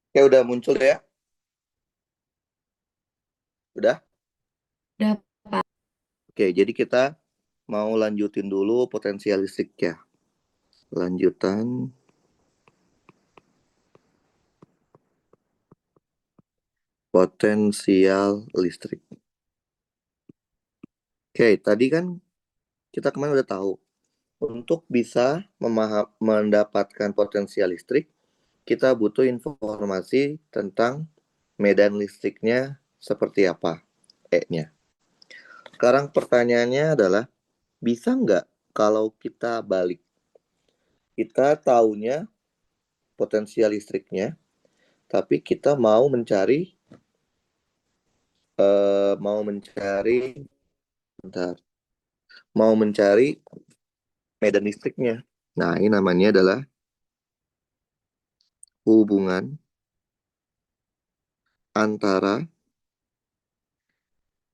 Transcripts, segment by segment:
Oke, udah muncul ya? Udah? Udah, Pak. Oke, jadi kita mau lanjutin dulu potensial listrik ya. Lanjutan potensial listrik. Oke, tadi kan kita kemarin udah tahu. Untuk bisa mendapatkan potensial listrik, kita butuh informasi tentang medan listriknya seperti apa, E-nya. Sekarang pertanyaannya adalah, bisa nggak kalau kita balik? Kita taunya potensial listriknya, tapi kita mau mencari bentar, mau mencari medan listriknya. Nah, ini namanya adalah hubungan antara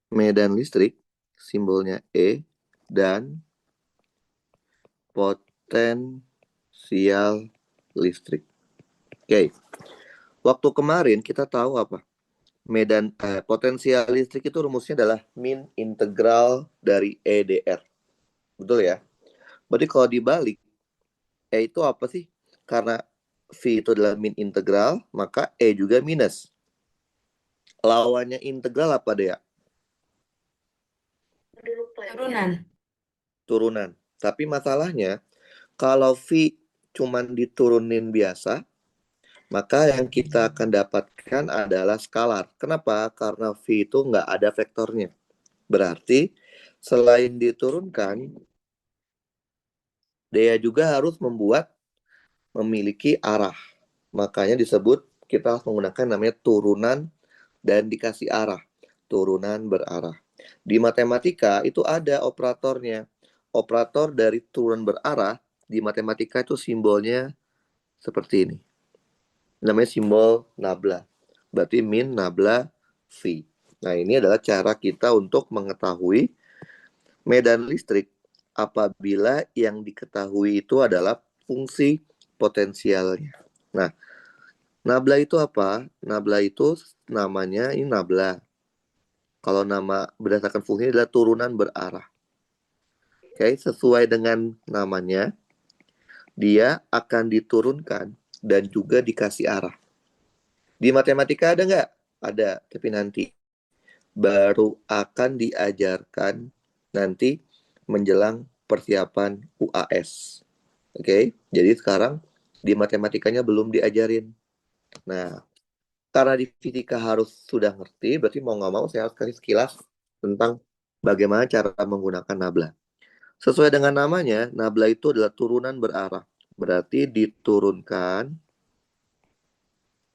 medan listrik, simbolnya E, dan potensial listrik. Oke, waktu kemarin kita tahu apa? Potensial listrik itu rumusnya adalah min integral dari E dr. Betul ya? Berarti kalau dibalik, E itu apa sih? Karena V itu adalah min integral, maka E juga minus. Lawannya integral apa deh ya? Turunan. Turunan. Tapi masalahnya, kalau V cuman diturunin biasa, maka yang kita akan dapatkan adalah skalar. Kenapa? Karena V itu nggak ada vektornya. Berarti selain diturunkan, dia juga harus memiliki arah. Makanya disebut kita harus menggunakan namanya turunan dan dikasih arah. Turunan berarah. Di matematika itu ada operatornya. Operator dari turunan berarah di matematika itu simbolnya seperti ini. Namanya simbol nabla. Berarti min nabla V. Nah, ini adalah cara kita untuk mengetahui medan listrik apabila yang diketahui itu adalah fungsi potensialnya. Nah, nabla itu apa? Nabla itu namanya ini nabla. Kalau nama berdasarkan fungsinya adalah turunan berarah. Oke, sesuai dengan namanya, dia akan diturunkan dan juga dikasih arah. Di matematika ada nggak? Ada, tapi nanti. Baru akan diajarkan nanti menjelang persiapan UAS. Oke, jadi sekarang di matematikanya belum diajarin. Nah, karena di fisika harus sudah ngerti, berarti mau nggak mau saya harus kasih sekilas tentang bagaimana cara menggunakan nabla. Sesuai dengan namanya, nabla itu adalah turunan berarah. Berarti diturunkan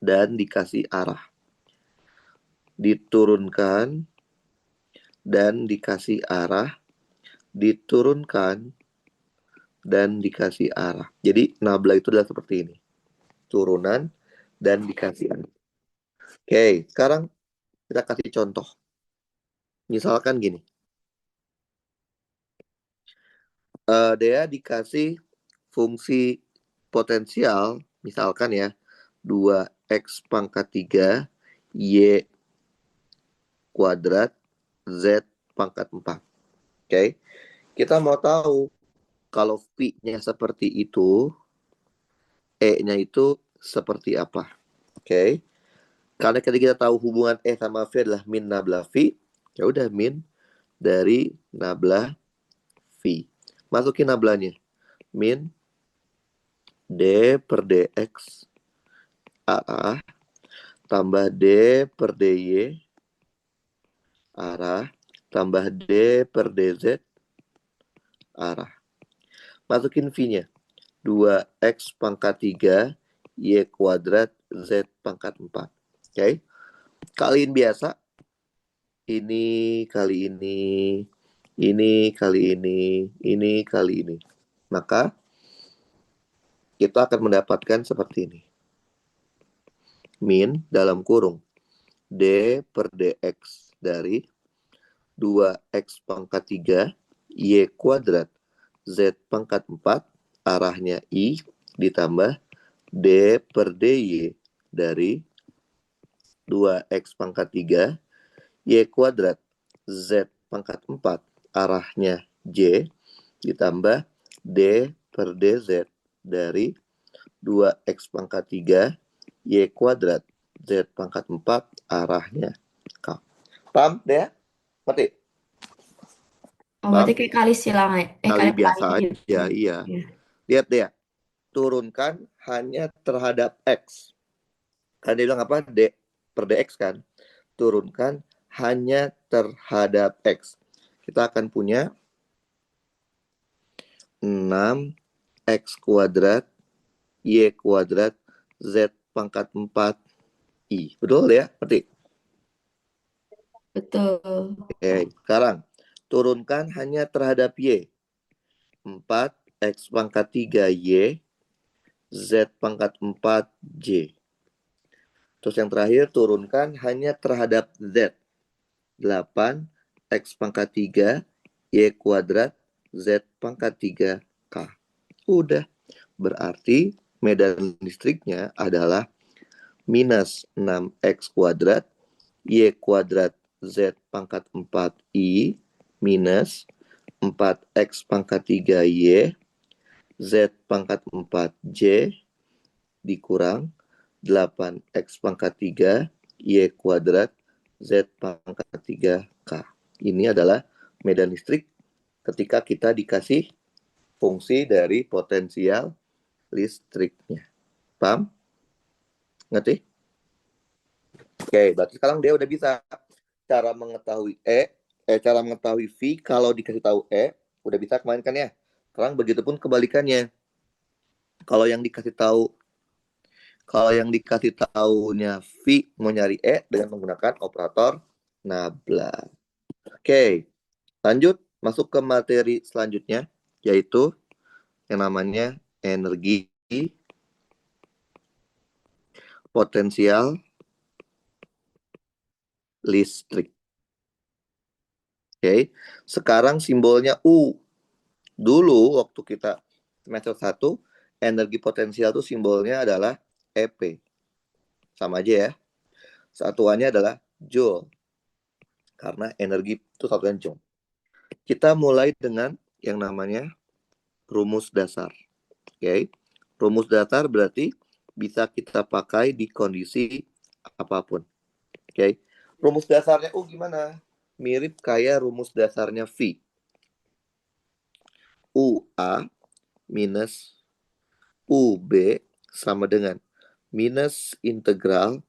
dan dikasih arah. Diturunkan dan dikasih arah. Diturunkan dan dikasih arah. Jadi nabla itu adalah seperti ini. Turunan dan dikasih arah. Oke, sekarang kita kasih contoh. Misalkan gini. Dia dikasih fungsi potensial, misalkan ya, 2x pangkat 3, y kuadrat, z pangkat 4. Oke, kita mau tahu kalau V-nya seperti itu, E-nya itu seperti apa. Oke, karena ketika kita tahu hubungan E sama V adalah min nabla V, ya udah min dari nabla V. Masukin nablanya. Min D per dx arah tambah D per dy arah tambah D per dz arah. Masukin V-nya. 2x pangkat 3 y kuadrat z pangkat 4. Oke. Kaliin biasa. Ini kali ini kali ini kali ini. Maka kita akan mendapatkan seperti ini. Min dalam kurung D per dx dari 2x pangkat 3 y kuadrat z pangkat 4 arahnya I ditambah D per dy dari 2x pangkat 3, y kuadrat, z pangkat 4, arahnya j, ditambah d per dz dari 2x pangkat 3, y kuadrat, z pangkat 4, arahnya k. Paham, Dea? Ngerti? Oh, berarti kayak kali silang ya? Kali Kali biasa gitu. aja, iya. Iya. Lihat Dea, turunkan hanya terhadap x. Kan dia bilang apa? D per dx kan? Turunkan hanya terhadap x. Kita akan punya 6x kuadrat y kuadrat z pangkat 4 i. Betul ya? Ngerti? Betul. Oke, sekarang turunkan hanya terhadap y. 4x pangkat 3 y z pangkat 4 j. Terus yang terakhir turunkan hanya terhadap z. 8x pangkat 3 y kuadrat z pangkat 3 k. Udah. Berarti medan listriknya adalah minus 6x kuadrat y kuadrat z pangkat 4 i minus 4x pangkat 3 y z pangkat 4 j dikurang 8x pangkat 3 y kuadrat z pangkat 3 k. Ini adalah medan listrik ketika kita dikasih fungsi dari potensial listriknya. Paham? Ngerti? Oke, berarti sekarang dia udah bisa cara mengetahui cara mengetahui V kalau dikasih tahu udah bisa kemarin kan ya. Sekarang begitu pun kebalikannya. Kalau yang dikasih tahunya V mau nyari dengan menggunakan operator nabla. Oke, lanjut masuk ke materi selanjutnya yaitu yang namanya energi potensial listrik. Oke, sekarang simbolnya U. Dulu waktu kita semester 1, energi potensial itu simbolnya adalah EP. Sama aja ya. Satuannya adalah Joule. Karena energi itu satuan Joule. Kita mulai dengan yang namanya rumus dasar. Oke. Rumus dasar berarti bisa kita pakai di kondisi apapun. Oke. Rumus dasarnya gimana? Mirip kayak rumus dasarnya V. UA minus UB sama dengan minus integral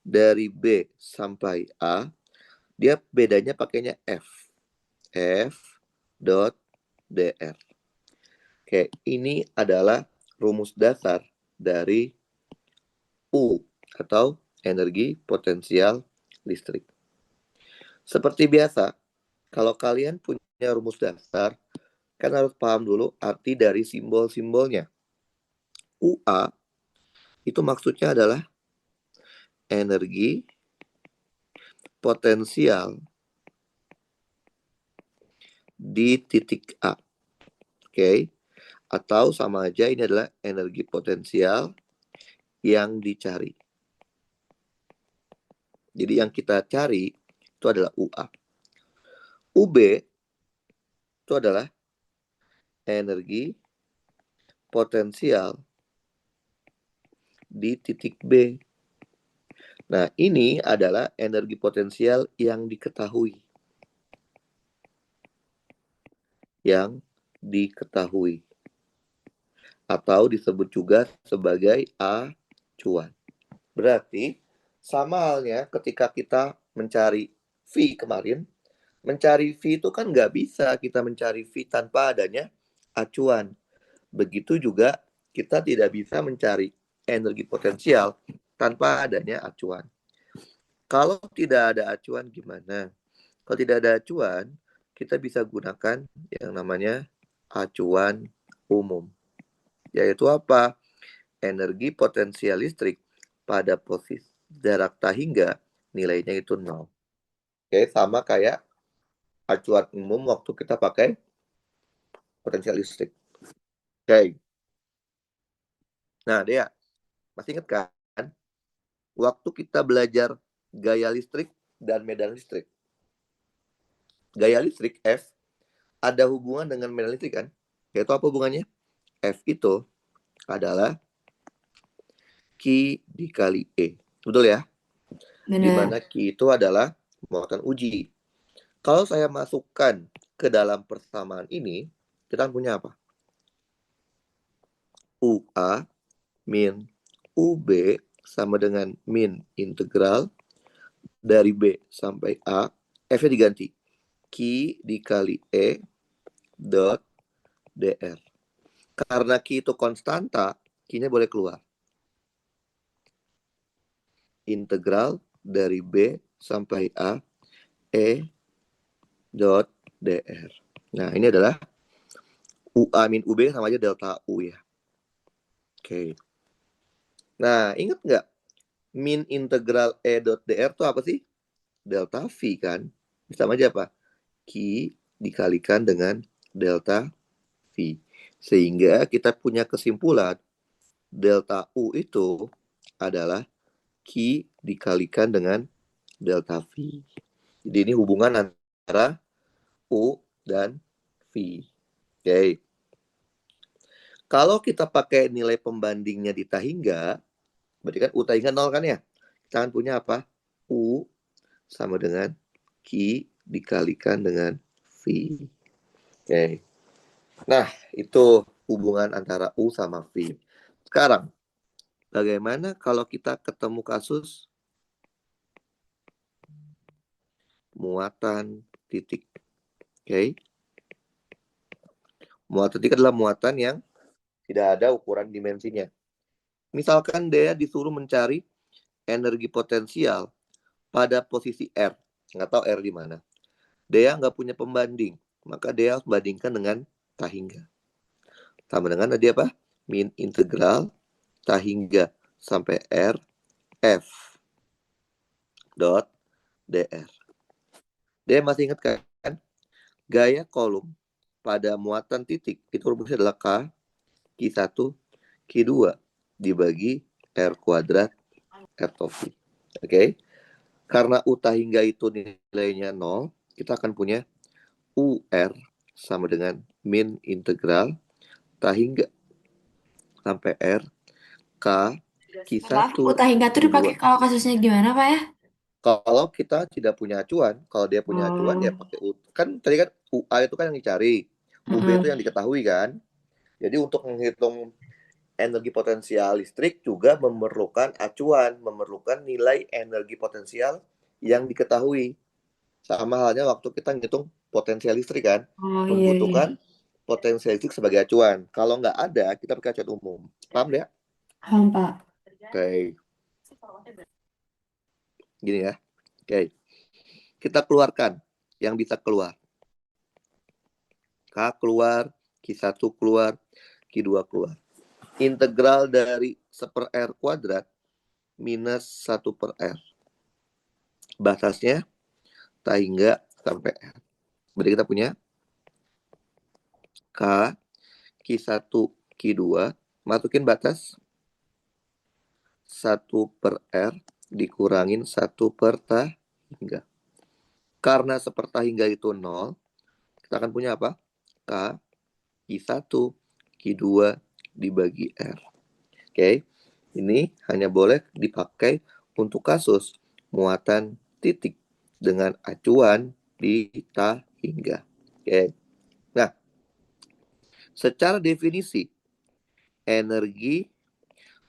dari B sampai A. Dia bedanya pakainya F. F dot DR. Oke, ini adalah rumus dasar dari U atau energi potensial listrik. Seperti biasa, kalau kalian punya rumus dasar, kan harus paham dulu arti dari simbol-simbolnya. UA itu maksudnya adalah energi potensial di titik A. Oke. Atau sama aja ini adalah energi potensial yang dicari. Jadi yang kita cari itu adalah UA. UB itu adalah energi potensial di titik B. Nah, ini adalah energi potensial yang diketahui. Yang diketahui. Atau disebut juga sebagai acuan. Berarti, sama halnya ketika kita mencari V kemarin, mencari V itu kan nggak bisa kita mencari V tanpa adanya acuan. Begitu juga kita tidak bisa mencari energi potensial tanpa adanya acuan. Kalau tidak ada acuan gimana? Kalau tidak ada acuan, kita bisa gunakan yang namanya acuan umum. Yaitu apa? Energi potensial listrik pada posisi jarak tahingga nilainya itu 0. Oke, sama kayak acuan umum waktu kita pakai potensial listrik. Oke. Nah, Dea, masih ingat kan? Waktu kita belajar gaya listrik, dan medan listrik. Gaya listrik F ada hubungan dengan medan listrik kan? Yaitu apa hubungannya? F itu adalah Q dikali E. Betul ya? Di Bener. mana Q itu adalah muatan uji. Kalau saya masukkan ke dalam persamaan ini, kita punya apa? UA min UB sama dengan min integral dari B sampai A. F-nya diganti. Q dikali E dot DR. Karena Q itu konstanta, Q-nya boleh keluar. Integral dari B sampai A E dot DR. Nah, ini adalah UA min UB sama aja delta U ya. Oke. Nah, ingat nggak? Min integral E dot DR itu apa sih? Delta V kan? Sama aja apa? Q dikalikan dengan delta V. Sehingga kita punya kesimpulan delta U itu adalah Q dikalikan dengan delta V. Jadi ini hubungan antara U dan V. Oke. Kalau kita pakai nilai pembandingnya di tahingga, berarti kan U tahingga 0 kan ya? Kita akan punya apa? U sama dengan Q dikalikan dengan V. Oke. Nah, itu hubungan antara U sama V. Sekarang, bagaimana kalau kita ketemu kasus muatan titik? Oke. Muatan titik adalah muatan yang tidak ada ukuran dimensinya. Misalkan dia disuruh mencari energi potensial pada posisi R. Nggak tahu R di mana. Dia nggak punya pembanding. Maka dia harus bandingkan dengan tahingga. Sama dengan tadi apa? Min integral tahingga sampai R F dot DR. Dia masih ingat kan? Gaya kolom pada muatan titik itu rumusnya adalah Q1 Q2 dibagi R kuadrat R of V. Oke. Karena U tahingga itu nilainya 0, kita akan punya UR sama dengan min integral tahingga sampai R K Maaf, Q1 utah hingga tuh Q2. dipakai kalau kasusnya gimana, Pak ya? Kalau kita tidak punya acuan, kalau dia punya acuan ya Oh, pakai U. Kan tadi kan UA itu kan yang dicari, UB itu mm-mm. yang diketahui kan. Jadi untuk menghitung energi potensial listrik juga memerlukan acuan, memerlukan nilai energi potensial yang diketahui. Sama halnya waktu kita ngitung potensial listrik kan, Oh iya iya, membutuhkan potensial listrik sebagai acuan. Kalau nggak ada, kita pakai acuan umum. Paham ya? paham Pak. Oke, gini ya. Oke, kita keluarkan yang bisa keluar. K keluar, Q1 keluar, Q2 keluar. Integral dari 1 per R kuadrat minus 1 per R. Batasnya tahingga sampai R. Berarti kita punya K, Q1, Q2, masukin batas 1 per R dikurangin 1 per tahingga. Karena sepertahingga itu 0, kita akan punya apa? K, Q1, Q2 dibagi R. Oke, ini hanya boleh dipakai untuk kasus muatan titik dengan acuan di tahingga. Oke. Nah, secara definisi energi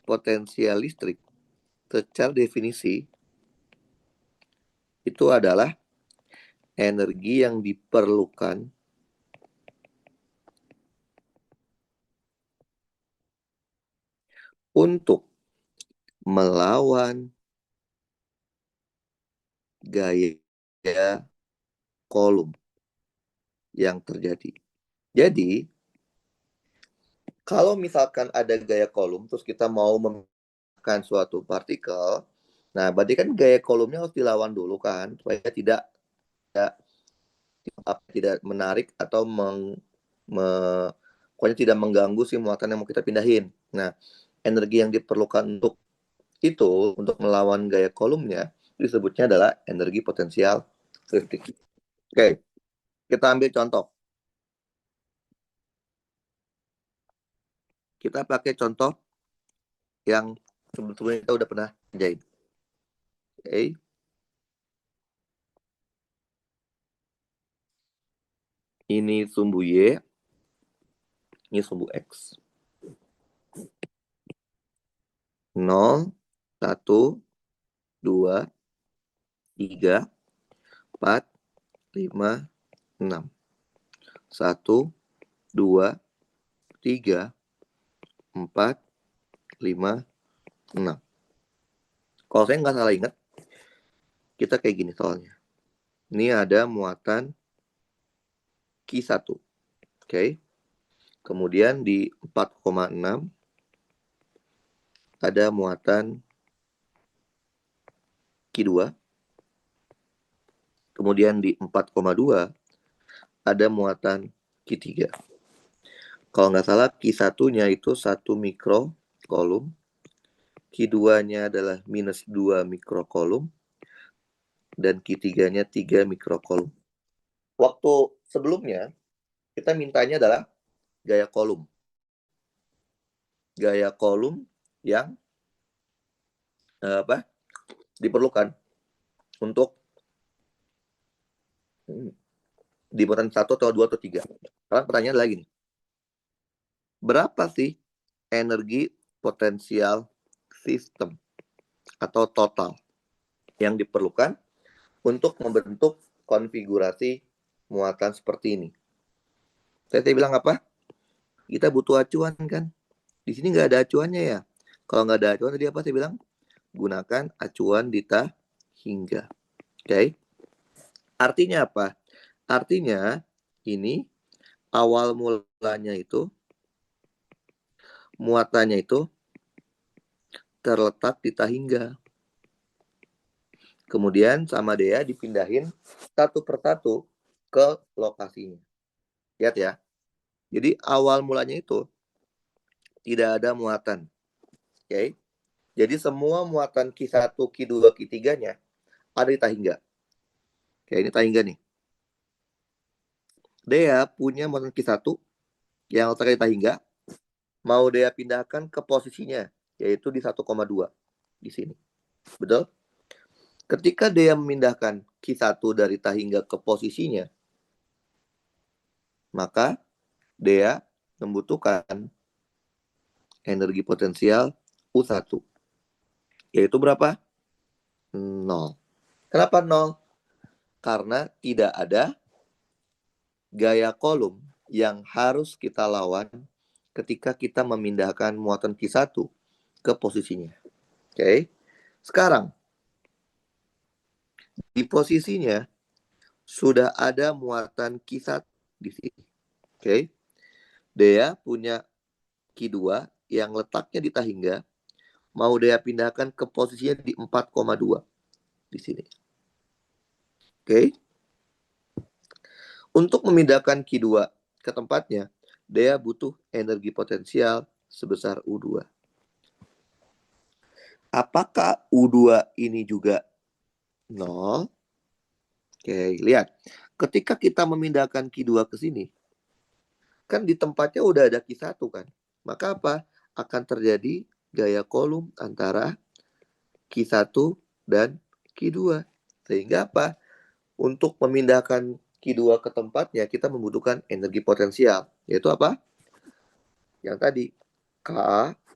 potensial listrik secara definisi itu adalah energi yang diperlukan untuk melawan gaya kolom yang terjadi. Jadi, kalau misalkan ada gaya kolom terus kita mau memindahkan suatu partikel, nah berarti kan gaya kolomnya harus dilawan dulu kan supaya tidak menarik atau pokoknya tidak mengganggu si muatan yang mau kita pindahin. Nah, energi yang diperlukan untuk itu untuk melawan gaya kolomnya disebutnya adalah energi potensial listrik. Oke, kita ambil contoh. Kita pakai contoh yang sebetulnya kita udah pernah kerjain. Oke. Ini sumbu Y, ini sumbu X. 0, 1, 2, 3, 4, 5, 6. 1, 2, 3, 4, 5, 6. Kalau saya nggak salah ingat, kita kayak gini soalnya. Ini ada muatan Q1. Oke. Kemudian di 4,6 ada muatan Q2. Kemudian di 4,2 ada muatan Q3. Kalau nggak salah Q1-nya itu 1 mikrokolum, Q2-nya adalah minus 2 mikrokolum, dan Q3-nya 3 mikrokolum. Waktu sebelumnya, kita mintanya adalah gaya kolum. Gaya kolum yang diperlukan untuk di muatan 1 atau 2 atau 3. Sekarang pertanyaan lagi nih. Berapa sih energi potensial sistem atau total yang diperlukan untuk membentuk konfigurasi muatan seperti ini? Saya bilang apa? Kita butuh acuan kan? Di sini nggak ada acuannya ya. Kalau nggak ada acuan tadi apa saya bilang? Gunakan acuan dita hingga. Oke. Artinya apa? Artinya ini awal mulanya itu muatannya itu terletak di tahingga. Kemudian sama dia dipindahin satu persatu ke lokasinya. Lihat ya. Jadi awal mulanya itu tidak ada muatan. Oke. Jadi semua muatan Q1, Q2, Q3-nya ada di tahingga. Oke, ini tahingga nih. Dia punya muatan Q1 yang letaknya di tahingga. Mau dia pindahkan ke posisinya, yaitu di 1,2 di sini. Betul? Ketika dia memindahkan Q1 dari tahingga ke posisinya, maka dia membutuhkan energi potensial U1. Yaitu berapa? 0. Kenapa 0? Karena tidak ada gaya kolom yang harus kita lawan ketika kita memindahkan muatan Q1 ke posisinya. Oke. Sekarang, di posisinya sudah ada muatan Q1 di sini. Oke. Dia punya Q2 yang letaknya di tahingga, mau dia pindahkan ke posisinya di 4,2 di sini. Oke. Untuk memindahkan Q2 ke tempatnya, dia butuh energi potensial sebesar U2. Apakah U2 ini juga 0? Oke, lihat. Ketika kita memindahkan Q2 ke sini, kan di tempatnya udah ada Q1 kan. Maka apa? Akan terjadi gaya kolom antara Q1 dan Q2. Sehingga apa? Untuk memindahkan Q2 ke tempatnya, kita membutuhkan energi potensial. Yaitu apa? Yang tadi. K,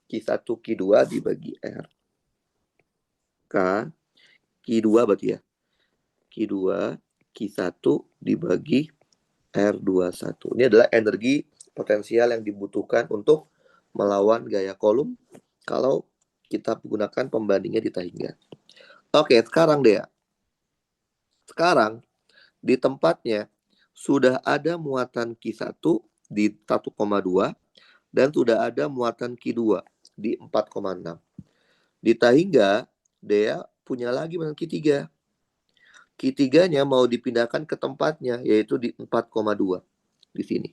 Q1, Q2 dibagi R. K, Q2 berarti ya. Q2, Q1 dibagi R21. Ini adalah energi potensial yang dibutuhkan untuk melawan gaya kolom kalau kita menggunakan pembandingnya di tahingga. Oke, sekarang deh. Sekarang di tempatnya sudah ada muatan Q1 di 1,2 dan sudah ada muatan Q2 di 4,6. Di tahingga dia punya lagi muatan Q3. Q3-nya mau dipindahkan ke tempatnya yaitu di 4,2 di sini.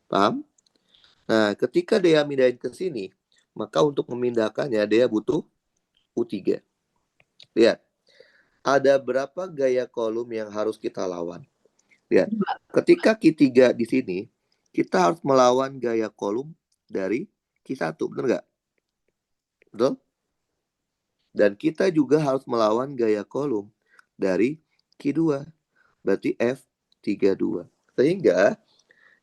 Paham? Nah, ketika dia pindahin ke sini, maka untuk memindahkannya dia butuh U3. Lihat. ada berapa gaya kolom yang harus kita lawan? Lihat, Dua. ketika Q3 di sini, kita harus melawan gaya kolom dari Q1, benar nggak? Betul? Dan kita juga harus melawan gaya kolom dari Q2. Berarti F32. Sehingga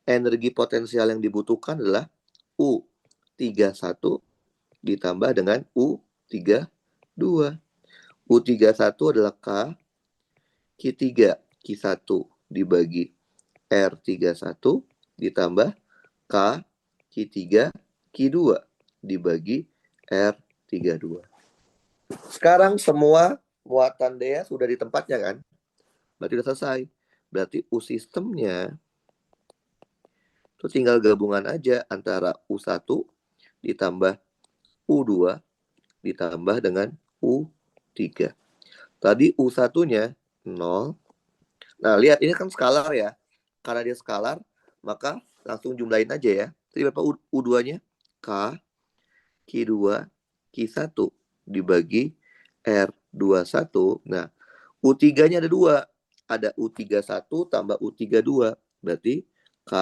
energi potensial yang dibutuhkan adalah U31 ditambah dengan U32. U31 adalah Q3 Q1 dibagi R31 ditambah K Q3 Q2 dibagi R32. Sekarang semua muatan Dea sudah di tempatnya kan? Berarti sudah selesai. Berarti U sistemnya itu tinggal gabungan aja antara U1 ditambah U2 ditambah dengan U3. Tadi U1-nya 0. Nah, lihat ini kan skalar ya. Karena dia skalar, maka langsung jumlahin aja ya. Tadi berapa U2-nya? K, Q2, Q1 dibagi R21. Nah, U3-nya ada 2. Ada U31 tambah U32. Berarti K,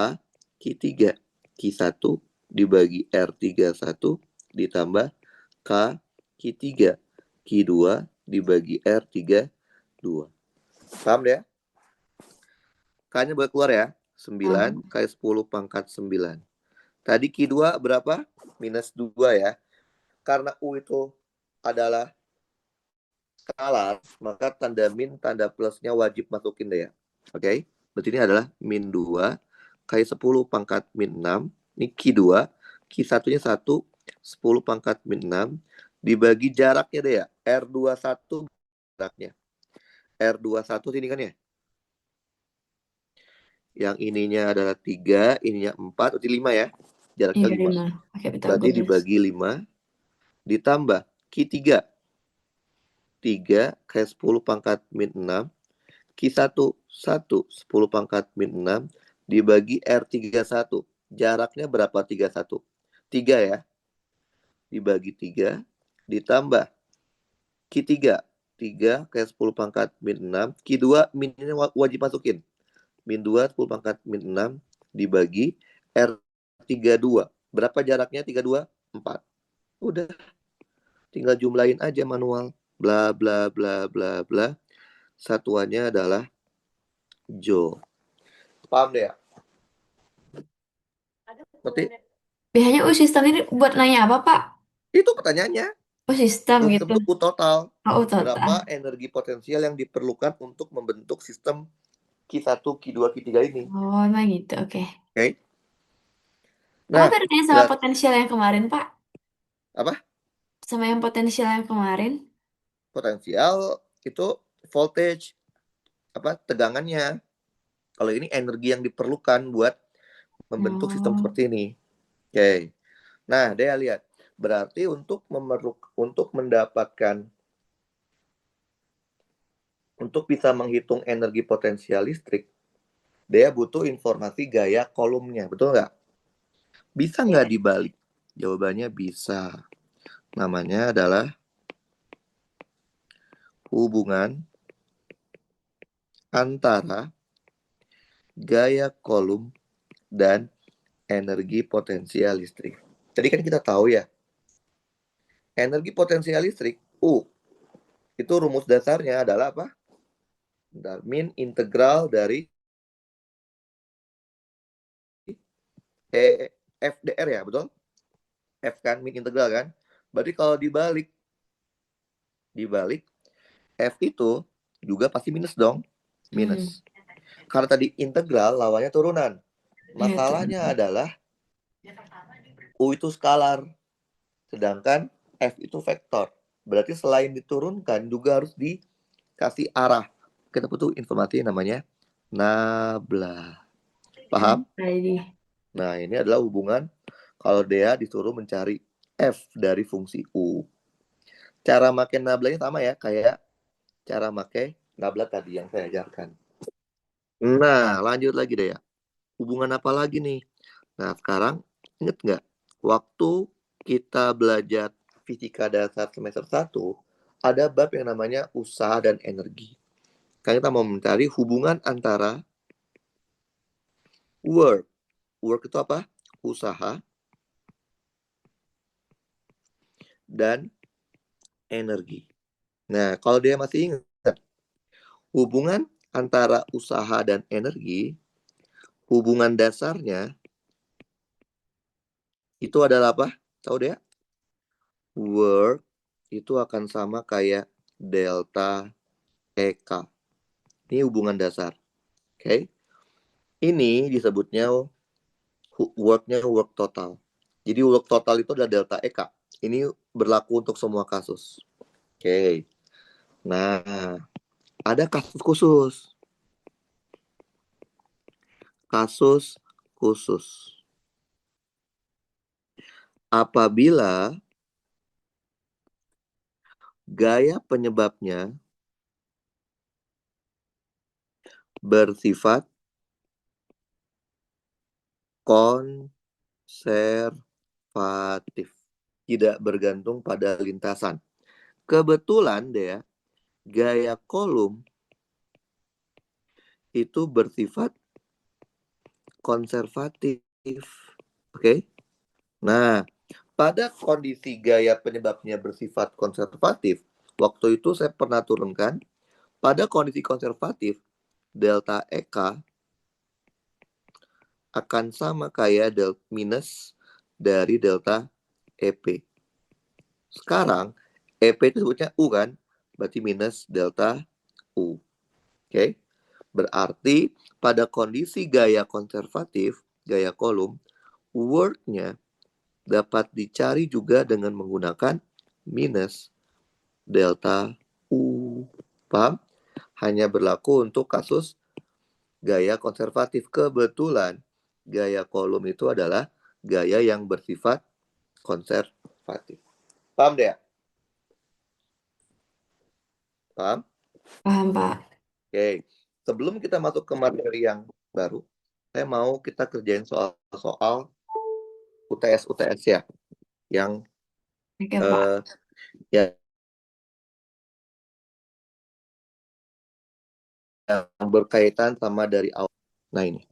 Q3. Q1 dibagi R31 ditambah K, Q3. Q2 dibagi R32. Paham ya? K-nya boleh keluar ya. 9 kali 10 pangkat 9. Tadi Q2 berapa? Minus 2 ya. Karena U itu adalah skalar, maka tanda min, tanda plusnya wajib masukin deh ya. Oke? Berarti ini adalah min 2 kali 10 pangkat min 6. Ini Q2. Q1-nya 1, 10 pangkat min 6. Dibagi jaraknya deh ya. R21 jaraknya. R21 sini kan ya. Yang ininya adalah 3, ininya 4, berarti 5 ya. Jaraknya 5. Oke, Berarti dibagi 5 ditambah Q3. 3 kali 10 pangkat min 6. Q1 1, 10 pangkat min 6 dibagi R31. Jaraknya berapa 31? 3 ya. Dibagi 3 ditambah Q3. 3 kali 10 pangkat min 6. Q2 min ini wajib masukin. Min 2, 10 pangkat min 6 dibagi R32. Berapa jaraknya 32? 4. Udah. Tinggal jumlahin aja manual. Bla bla bla bla bla. Satuannya adalah Joule. Paham deh ya? Ngerti? Biasanya U sistem ini buat nanya apa, Pak? Itu pertanyaannya. Oh, sistem Sistem gitu. itu U total. Oh, total. Berapa energi potensial yang diperlukan untuk membentuk sistem Q1, Q2, Q3 ini. Oh, emang gitu. Oke. Oke? Apa Nah, bedanya sama berat potensial yang kemarin, Pak? apa? Sama yang potensial yang kemarin? Potensial itu voltage, apa tegangannya. Kalau ini energi yang diperlukan buat membentuk sistem Oh, seperti ini. Oke. Nah, dia lihat. Berarti untuk mendapatkan, untuk bisa menghitung energi potensial listrik, dia butuh informasi gaya kolomnya. Betul nggak? Bisa nggak iya. dibalik? Jawabannya bisa. Namanya adalah hubungan antara gaya kolom dan energi potensial listrik. Jadi kan kita tahu ya, energi potensial listrik U itu rumus dasarnya adalah apa? Min integral dari FDR ya, betul? F kan min integral kan? Berarti kalau dibalik F itu juga pasti minus dong, Hmm. minus. Karena tadi integral lawannya turunan. Iya, tuh. Masalahnya adalah U itu skalar, sedangkan F itu vektor. Berarti selain diturunkan juga harus dikasih arah. Kita butuh informasi namanya nabla. Paham? Jadi. Nah, ini adalah hubungan kalau dia disuruh mencari F dari fungsi U. Cara makin nablanya sama ya, kayak cara pakai nabla tadi yang saya ajarkan. Nah, lanjut lagi deh ya. Hubungan apa lagi nih? Nah, sekarang inget nggak? Waktu kita belajar fisika dasar semester 1, ada bab yang namanya usaha dan energi. Sekarang kita mau mencari hubungan antara work. Work itu apa? Usaha dan energi. Nah, kalau dia masih ingat, hubungan antara usaha dan energi, hubungan dasarnya itu adalah apa? Tahu dia? Work itu akan sama kayak delta EK. Ini hubungan dasar. Oke. Okay? Ini disebutnya work-nya work total. Jadi work total itu adalah delta EK. Ini berlaku untuk semua kasus. Oke. Okay. Nah, ada kasus khusus. Kasus khusus. Apabila gaya penyebabnya bersifat konservatif, tidak bergantung pada lintasan. Kebetulan deh ya, gaya kolom itu bersifat konservatif. Oke. Nah, pada kondisi gaya penyebabnya bersifat konservatif, waktu itu saya pernah turunkan, pada kondisi konservatif, delta EK akan sama kayak minus dari delta EP. Sekarang, EP itu sebutnya U kan? Berarti minus delta U. Oke? Berarti pada kondisi gaya konservatif, gaya kolom, work-nya dapat dicari juga dengan menggunakan minus delta U. Paham? Hanya berlaku untuk kasus gaya konservatif. Kebetulan gaya kolom itu adalah gaya yang bersifat konservatif. Paham deh? Paham? Paham, Pak. Oke. Sebelum kita masuk ke materi yang baru, saya mau kita kerjain soal-soal UTS ya, yang Oke, Pak. ya yang berkaitan sama dari awal. Nah ini,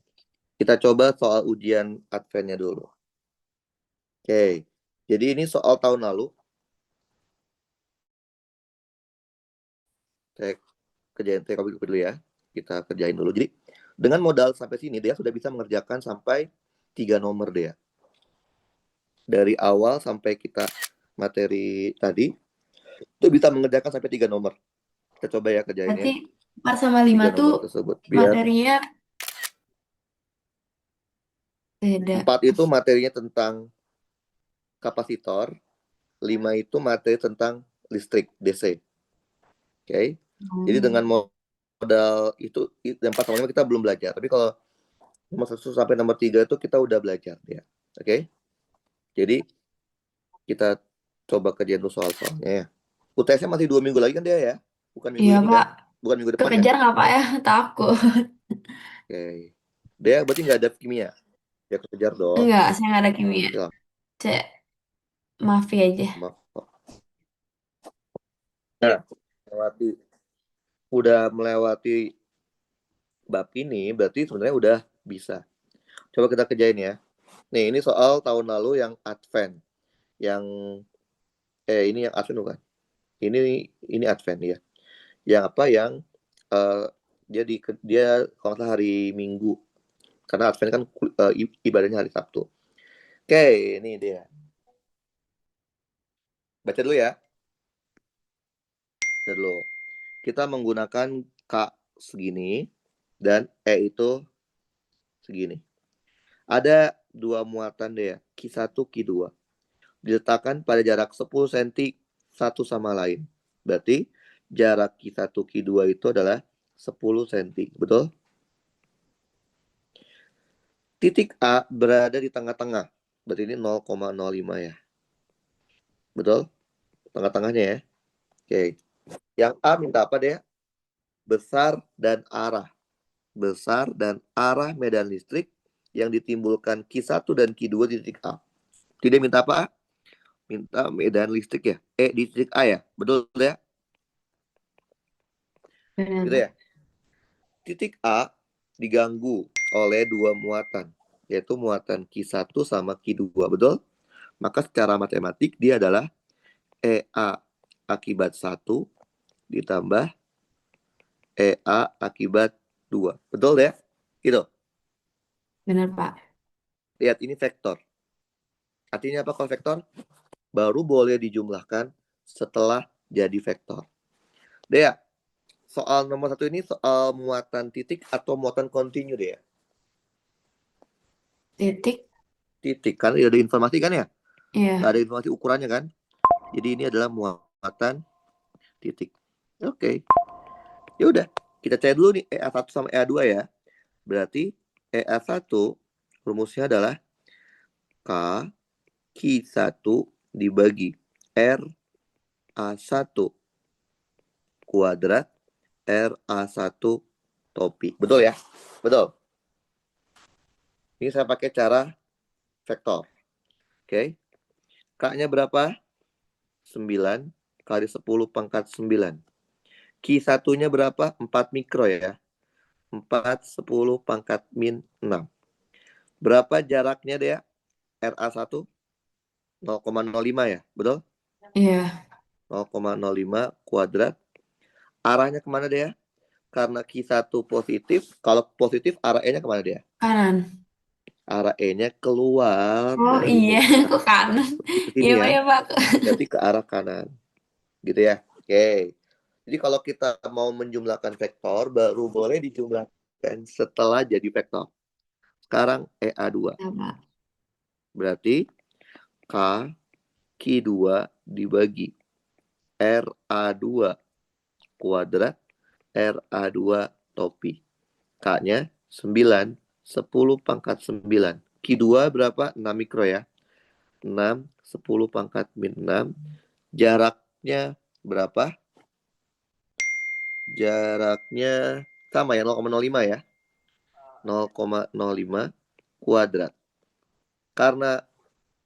kita coba soal ujian Advent-nya dulu. Oke, jadi ini soal tahun lalu. Saya kerjain copy dulu ya. Kita kerjain dulu. Jadi dengan modal sampai sini dia sudah bisa mengerjakan sampai 3 nomor dia. Dari awal sampai kita materi tadi itu bisa mengerjakan sampai 3 nomor. Kita coba ya kerjainnya. Berarti 4 sama 5 3 tuh nomor tersebut. Biar materinya beda. 4 itu materinya tentang kapasitor, 5 itu materi tentang listrik DC. Oke. Jadi dengan modal itu yang 4 sama 5 kita belum belajar. Tapi kalau nomor 1 sampai nomor 3 itu kita udah belajar ya. Oke. Jadi kita coba kerjain dulu soal-soalnya ya. UTS-nya masih 2 minggu lagi kan dia ya? Bukan minggu Iya, ini Pak. kan? Bukan minggu depan ya? Kekejar nggak, Pak ya? Takut. Oke. Dia berarti nggak ada kimia? Ya kejar dong. Enggak, saya nggak ada kimia. Ya, Cek, maafi aja. maaf. Nah, udah melewati bab ini berarti sebenarnya udah bisa. Coba kita kerjain ya. Nih, ini soal tahun lalu yang Advent. Yang ini yang Advent bukan? Ini Advent ya. Yang apa yang uh, dia kalau nggak salah hari Minggu. Karena Advent kan ibadahnya hari Sabtu. Oke, ini dia. Baca dulu ya. Baca dulu. Kita menggunakan K segini dan E itu segini. Ada dua muatan deh ya, Q1, Q2. Diletakkan pada jarak 10 cm satu sama lain. Berarti jarak Q1, Q2 itu adalah 10 cm. Betul? Titik A berada di tengah-tengah. Berarti ini 0,05 ya. Betul? Tengah-tengahnya ya. Oke. Yang A minta apa deh? Besar dan arah. Besar dan arah medan listrik yang ditimbulkan Q1 dan Q2 di titik A. Tidak minta apa? Minta medan listrik ya. di titik A ya. Betul ya? Benar, Gitu Pak. ya. Titik A diganggu oleh dua muatan, yaitu muatan Q1 sama Q2, betul? Maka secara matematik dia adalah EA akibat 1 ditambah EA akibat 2. Betul ya? Gitu. Benar, Pak. Lihat ini vektor. Artinya apa kalau vektor? Baru boleh dijumlahkan setelah jadi vektor. Dea, soal nomor 1 ini soal muatan titik atau muatan kontinu, Dea? Titik. Titik, kan ada informasi kan ya? Nggak Iya. ada informasi ukurannya kan? Jadi ini adalah muatan titik. Oke. Ya udah, kita cari dulu nih EA1 sama EA2 ya. Berarti EA1 rumusnya adalah K Q1 dibagi RA1 kuadrat RA1 topi. Betul ya? Betul. Ini saya pakai cara vektor. Oke. K-nya berapa? 9 kali 10 pangkat 9. Q1-nya berapa? 4 mikro ya. 4 10 pangkat min 6. Berapa jaraknya dia? RA1 0,05 ya. Betul? Iya. 0,05 kuadrat. Arahnya kemana dia? Karena Q1 positif. Kalau positif arah E-nya kemana dia? Kanan. Arah E-nya keluar Oh dari iya, muka kok kanan? ke Iya, sini Pak, ya. ya, Pak. Berarti ke arah kanan. Gitu ya. Oke. Jadi kalau kita mau menjumlahkan vektor, baru boleh dijumlahkan setelah jadi vektor. Sekarang EA2. Ya, Pak. Berarti K Q2 dibagi RA2 kuadrat RA2 topi. K-nya 9, 10 pangkat 9. Q2 berapa? 6 mikro ya. 6, 10 pangkat min 6. Jaraknya berapa? Jaraknya sama ya, 0,05 ya. 0,05 kuadrat. Karena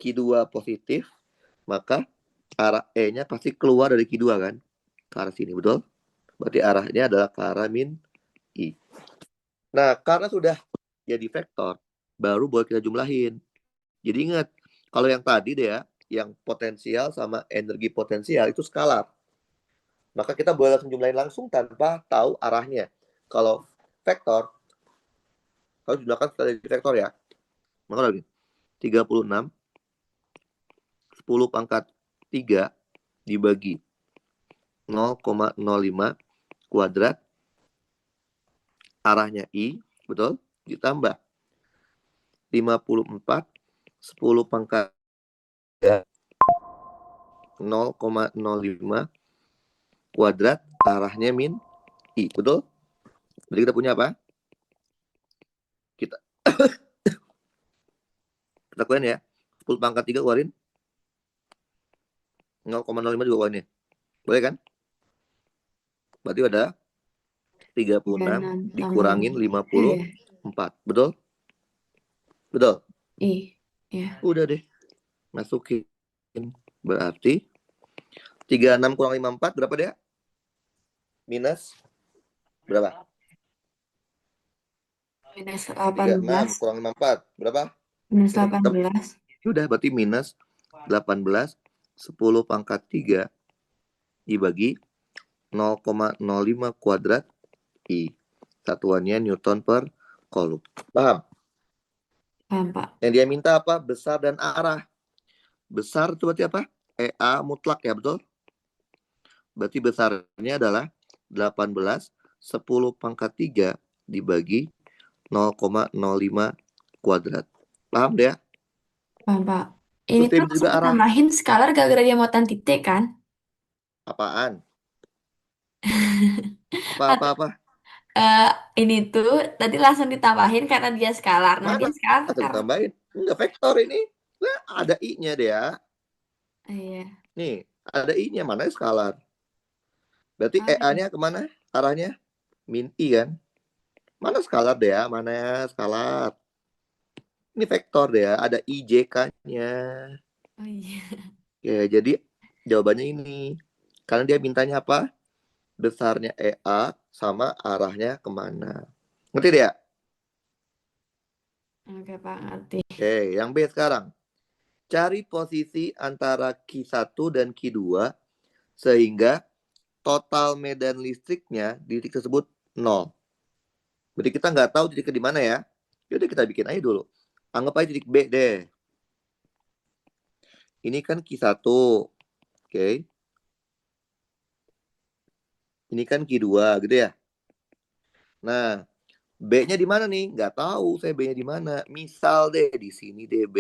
Q2 positif, maka arah E-nya pasti keluar dari Q2 kan? Ke arah sini, betul? Berarti arahnya adalah ke arah min I. Nah, karena sudah jadi vektor, baru boleh kita jumlahin. Jadi ingat, kalau yang tadi deh ya, yang potensial sama energi potensial itu skalar. Maka kita boleh langsung jumlahin langsung tanpa tahu arahnya. Kalau vektor, harus jumlahkan setelah jadi vektor ya. Maka lagi, 36, 10 pangkat 3 dibagi 0,05 kuadrat, arahnya I, betul? Ditambah 54, 10 pangkat 0,05 kuadrat, arahnya min I, betul? Jadi kita punya apa? Kita kita keluarin ya. 10 pangkat 3 keluarin. 0,05 juga keluarin ya. Boleh kan? Berarti ada 36 Kanan tambah. dikurangin Iya. 54. Betul? Betul? Iya. Udah deh. Masukin. Berarti 36 kurang 54 berapa dia? Minus berapa? Minus 36 18. kurang 54 berapa? Minus Minus 18. udah berarti minus 18 10 pangkat 3 dibagi 0,05 kuadrat I. Satuannya Newton per Coulomb. Paham? Paham, Pak. Yang dia minta apa? Besar dan arah. Besar itu berarti apa? EA mutlak ya, betul? Berarti besarnya adalah 18 10 pangkat 3 dibagi 0,05 kuadrat. Paham deh ya? Paham, Pak. Ini Terus dia tuh minta langsung juga arah. ditambahin skalar gara-gara dia muatan titik kan? Apaan? Apa-apa-apa? Eh, ini tuh tadi langsung ditambahin karena dia skalar. Nah, dia Mana? skalar Atau karena... ditambahin? Enggak, vektor ini. Nah, ada I-nya deh ya. Iya. Nih, ada I-nya. Mana skalar? Berarti Oh, iya. EA-nya kemana? Arahnya? Min I kan? Mana skalar deh ya? Mana skalar? Ini vektor deh ya. Ada IJK-nya. Oh, iya. Ya, jadi jawabannya ini. Karena dia mintanya apa? Besarnya EA sama arahnya kemana. Ngerti dia? Oke, Pak, ngerti. Oke, yang B sekarang. Cari posisi antara Q1 dan Q2 sehingga total medan listriknya di titik tersebut 0. Berarti kita nggak tahu titiknya di mana ya. Yaudah kita bikin aja dulu. Anggap aja titik B deh. Ini kan Q1. Oke. Ini kan Q2 gitu ya. Nah, B-nya di mana nih? Nggak tahu saya B-nya di mana. Misal deh di sini deh B.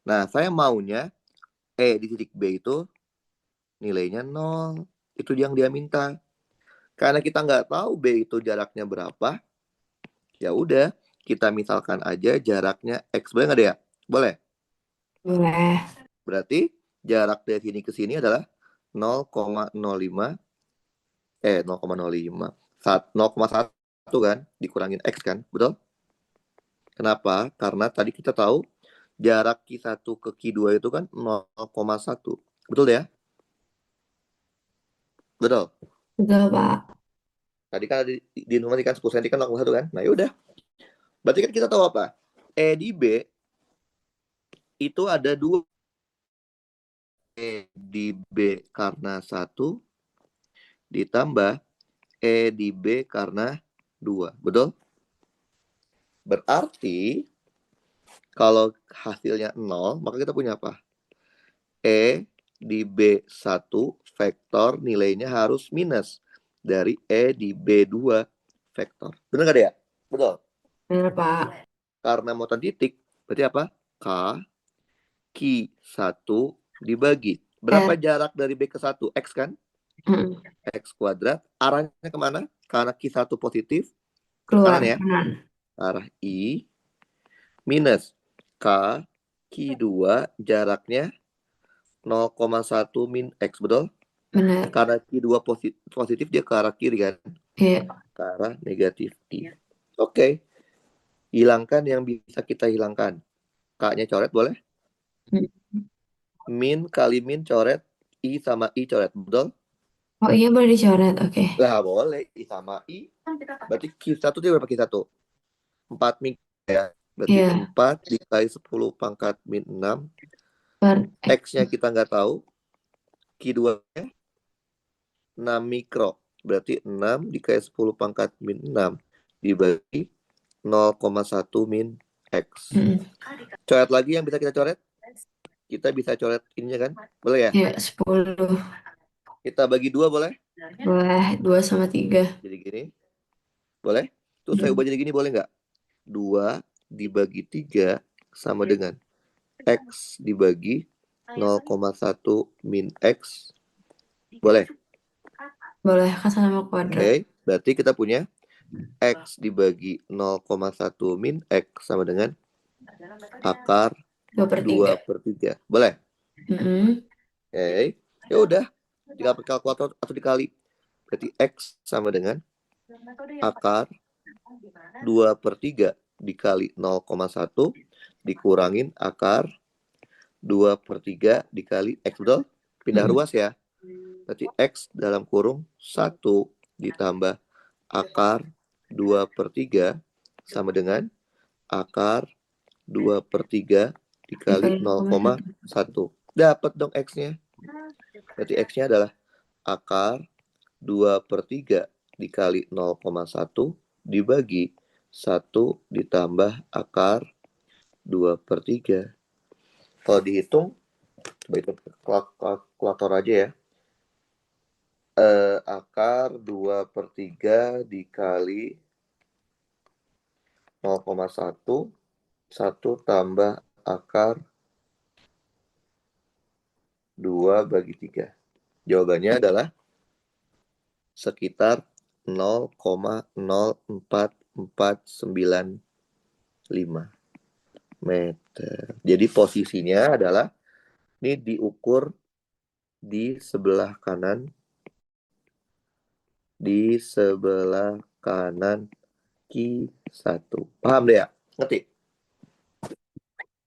Nah, saya maunya di titik B itu nilainya 0. Itu yang dia minta. Karena kita nggak tahu B itu jaraknya berapa, ya udah kita misalkan aja jaraknya X. Boleh nggak ya? Boleh. Boleh. Berarti jarak dari sini ke sini adalah 0,05 0,05 0,1 kan dikurangin X kan, betul? Kenapa? Karena tadi kita tahu jarak Q1 ke Q2 itu kan 0,1. Betul ya? Betul. Betul, Pak. Tadi kan di informasi kan 10 cm kan 0,1 kan? Nah yaudah. Berarti kan kita tahu apa? E di B itu ada 2. E di B karena 1 ditambah E di B karena 2. Betul? Berarti kalau hasilnya 0, maka kita punya apa? E di B1 vektor nilainya harus minus dari E di B2 vektor. Benar nggak ya? Betul. Benar, Pak. Karena muatan titik, berarti apa? K Q1 dibagi. Berapa jarak dari B ke 1? X kan? X kuadrat. Arahnya kemana? Karena Q1 positif. Ke Keluar kanan ya. kanan. Arah I minus K Q2 jaraknya 0,1 min X. Betul? Benar. Karena Q2 positif dia ke arah kiri kan? Iya. Ke arah negatif I. Oke. Hilangkan yang bisa kita hilangkan. K-nya coret boleh? Min kali min coret. I sama I coret. Betul? Oh iya, boleh dicoret. Oke. Lah boleh. I sama I. Berarti Q1 itu berapa Q1? 4 min ya. Berarti Iya. 4 dikali 10 pangkat min 6. Per X. X-nya kita nggak tahu. Q2-nya 6 mikro. Berarti 6 dikali 10 pangkat min 6 dibagi 0,1 min X. Coret lagi yang bisa kita coret. Kita bisa coret ininya kan? Boleh ya? Iya, 10. Kita bagi 2 boleh? Boleh. 2 sama 3. Jadi gini. Boleh? Terus saya ubah jadi gini boleh nggak? 2 dibagi 3 sama dengan X dibagi 0,1 min X. Boleh? Boleh, kan sama kuadrat. Oke. Berarti kita punya X dibagi 0,1 min X sama dengan akar 2 per 3. Boleh? Oke. Ya udah. Tinggal pakai kalkulator atau dikali. Berarti X sama dengan akar 2 per 3 dikali 0,1 dikurangin akar 2 per 3 dikali X. Betul? Pindah ruas ya. Berarti X dalam kurung 1 ditambah akar 2 per 3 sama dengan akar 2 per 3 dikali 0,1. Dapat dong X-nya. Berarti X-nya adalah akar 2 per 3 dikali 0,1 dibagi 1 ditambah akar 2 per 3. Kalau dihitung, coba itu kalkulator aja ya. Akar 2 per 3 dikali 0,1 1 tambah akar 2 bagi 3. Jawabannya adalah sekitar 0,04495 meter. Jadi posisinya adalah ini diukur di sebelah kanan Q1. Paham deh ya? Ngerti?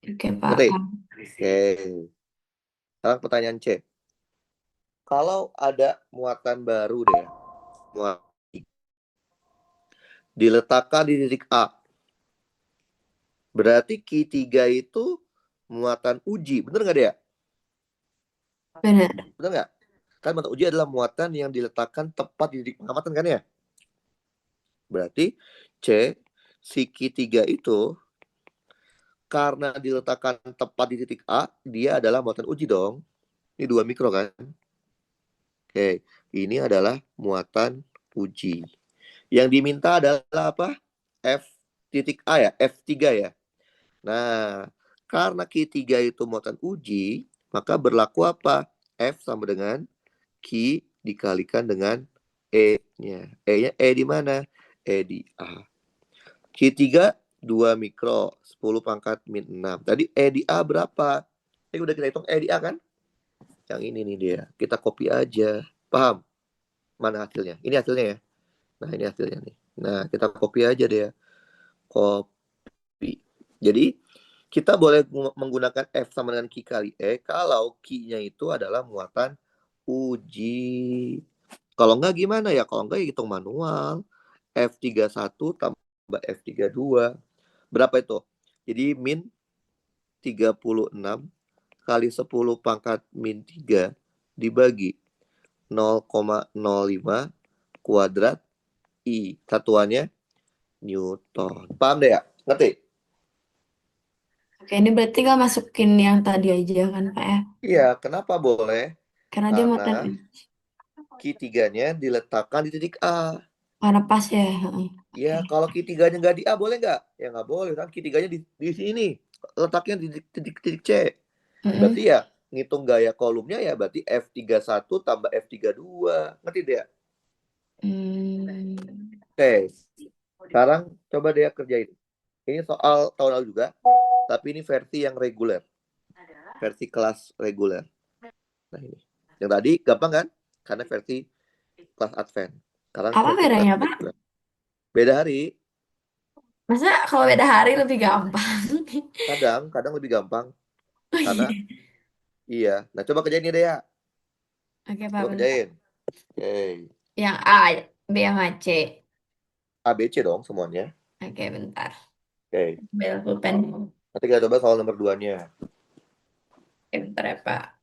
Oke, Pak. Ngerti? Oke. Sekarang pertanyaan C. Kalau ada muatan baru deh, muatan diletakkan di titik A. Berarti Q3 itu muatan uji, bener nggak dia? Benar. Bener nggak? Kan muatan uji adalah muatan yang diletakkan tepat di titik pengamatan kan ya? Berarti C, si Q3 itu karena diletakkan tepat di titik A, dia adalah muatan uji dong. Ini 2 mikro kan? Oke, ini adalah muatan uji. Yang diminta adalah apa? F titik A ya, F3 ya. Nah, karena Q3 itu muatan uji, maka berlaku apa? F sama dengan Q dikalikan dengan E-nya. E-nya E di mana? E di A. Q3 2 mikro, 10 pangkat min 6. Tadi E di A berapa? Ini udah kita hitung E di A kan? Yang ini nih dia. Kita copy aja. Paham? Mana hasilnya? Ini hasilnya ya. Nah, ini hasilnya nih. Nah, kita copy aja deh ya. Copy. Jadi, kita boleh menggunakan F sama dengan Q kali E kalau Q-nya itu adalah muatan uji. Kalau enggak gimana ya? Kalau enggak ya hitung manual. F31 tambah F32. Berapa itu? Jadi min 36 kali 10 pangkat min 3 dibagi 0,05 kuadrat I. Satuannya Newton. Paham deh ya? Ngerti? Oke, ini berarti nggak masukin yang tadi aja kan, Pak ya? Iya, kenapa boleh? Karena dia Karena muatan Q3-nya diletakkan di titik A. warna pas ya. Heeh. Ya, kalau Q3-nya nggak di A, boleh nggak? Ya nggak boleh, kan Q3-nya di sini. Letaknya di titik C. Berarti Heeh. ya, ngitung gaya kolomnya ya berarti F31 tambah F32. Ngerti deh? Hmm. Oke, sekarang coba dia kerjain. Ini soal tahun lalu juga, tapi ini versi yang reguler. Versi kelas reguler. Nah ini. Yang tadi gampang kan? Karena versi kelas advance. Sekarang Apa versi kelas bedanya, Pak? reguler. Beda hari. Masa kalau beda hari lebih gampang? Kadang lebih gampang. Oh Karena iya. iya. Nah coba kerjain ini deh ya. Oke, Pak, Coba bentar. kerjain. Oke. Yang A, B sama C. A, B, C dong semuanya. Oke, bentar. Oke. Ambil pulpen. Nanti kita coba soal nomor 2-nya. Oke, bentar ya, Pak.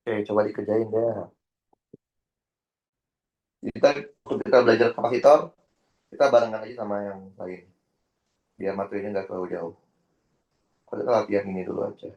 Oke, coba dikerjain deh. Kita untuk kita belajar kapasitor, kita barengan aja sama yang lain. Biar materinya nggak terlalu jauh. Kita latihan ini dulu aja.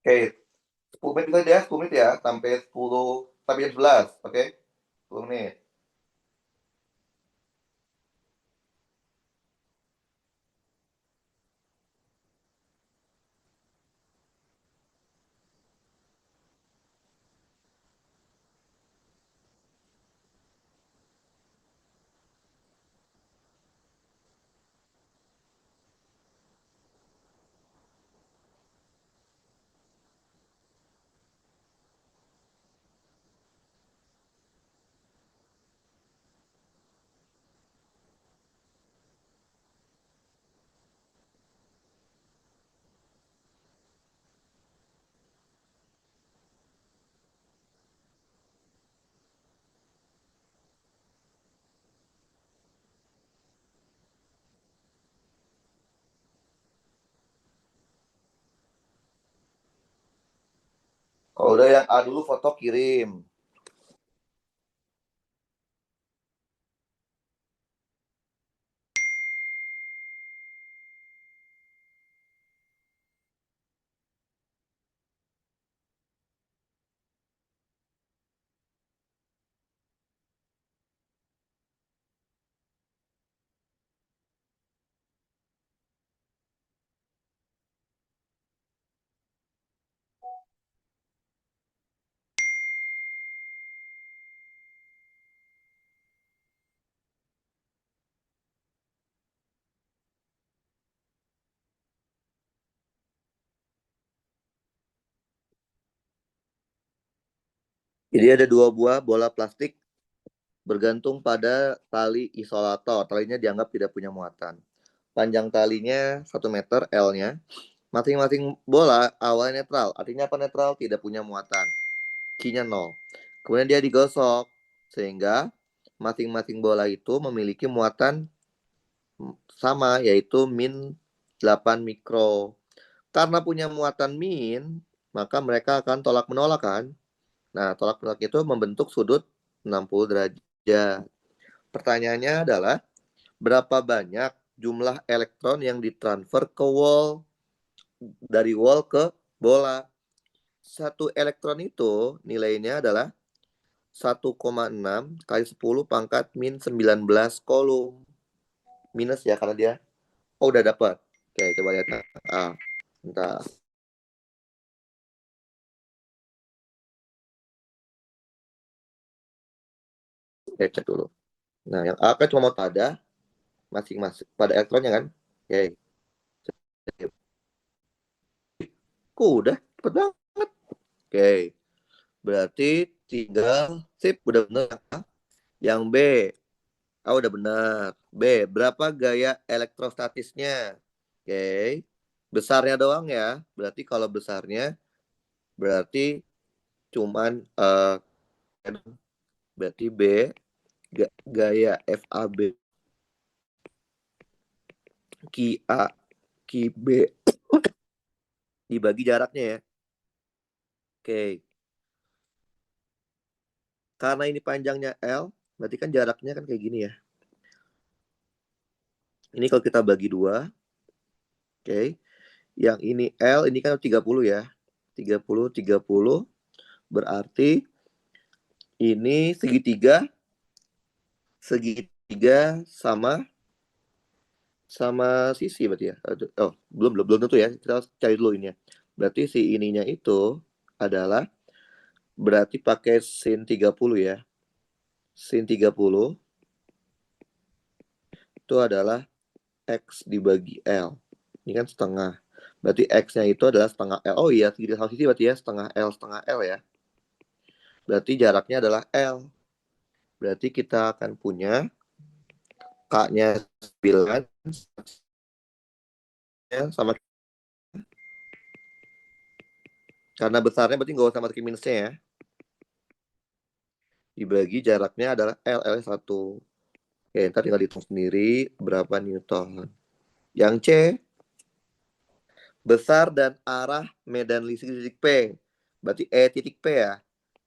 Oke, 10 menit saja, 10 menit ya, sampai jam 11, oke? 10 menit. Kalau udah yang A dulu foto kirim. Jadi ada dua buah bola plastik bergantung pada tali isolator. Talinya dianggap tidak punya muatan. Panjang talinya 1 meter, L-nya. Masing-masing bola awalnya netral. Artinya apa netral? Tidak punya muatan. Q-nya 0. Kemudian dia digosok. Sehingga masing-masing bola itu memiliki muatan sama, yaitu min 8 mikro. Karena punya muatan min, maka mereka akan tolak menolak kan? Nah, tolak menolak itu membentuk sudut 60 derajat. Pertanyaannya adalah, berapa banyak jumlah elektron yang ditransfer ke wall, dari wall ke bola? Satu elektron itu nilainya adalah 1,6 kali 10 pangkat min 19 kolom. Minus ya, karena dia, oh udah dapat. Oke, coba lihat. Ah, bentar. Oke, cek dulu. Nah, yang A kan cuma mau ada masing-masing pada elektronnya kan. Oke, kok udah cepet banget. Oke, berarti tinggal sip, udah bener. Yang B, oh udah benar. B, berapa gaya elektrostatisnya? Oke, besarnya doang ya. Berarti kalau besarnya, berarti cuman berarti B, gaya FAB QA QB dibagi jaraknya ya. Oke, karena ini panjangnya L, berarti kan jaraknya kan kayak gini ya. Ini kalau kita bagi dua, oke. Yang ini L, ini kan 30 ya. 30 berarti ini segitiga, segitiga sama sama sisi berarti ya. Oh, belum belum belum tentu ya. Kita cari dulu ini ya. Berarti si ininya itu adalah, berarti pakai sin 30 ya. Sin 30 itu adalah X dibagi L. Ini kan setengah. Berarti X-nya itu adalah setengah L. Oh iya, segitiga sama sisi berarti ya setengah L ya. Berarti jaraknya adalah L. Berarti kita akan punya K-nya 9 sama, karena besarnya berarti nggak usah masukin minusnya ya. Dibagi jaraknya adalah L, L 1. Oke, ntar tinggal dihitung sendiri berapa Newton. Yang C, besar dan arah medan listrik titik P. Berarti E titik P ya.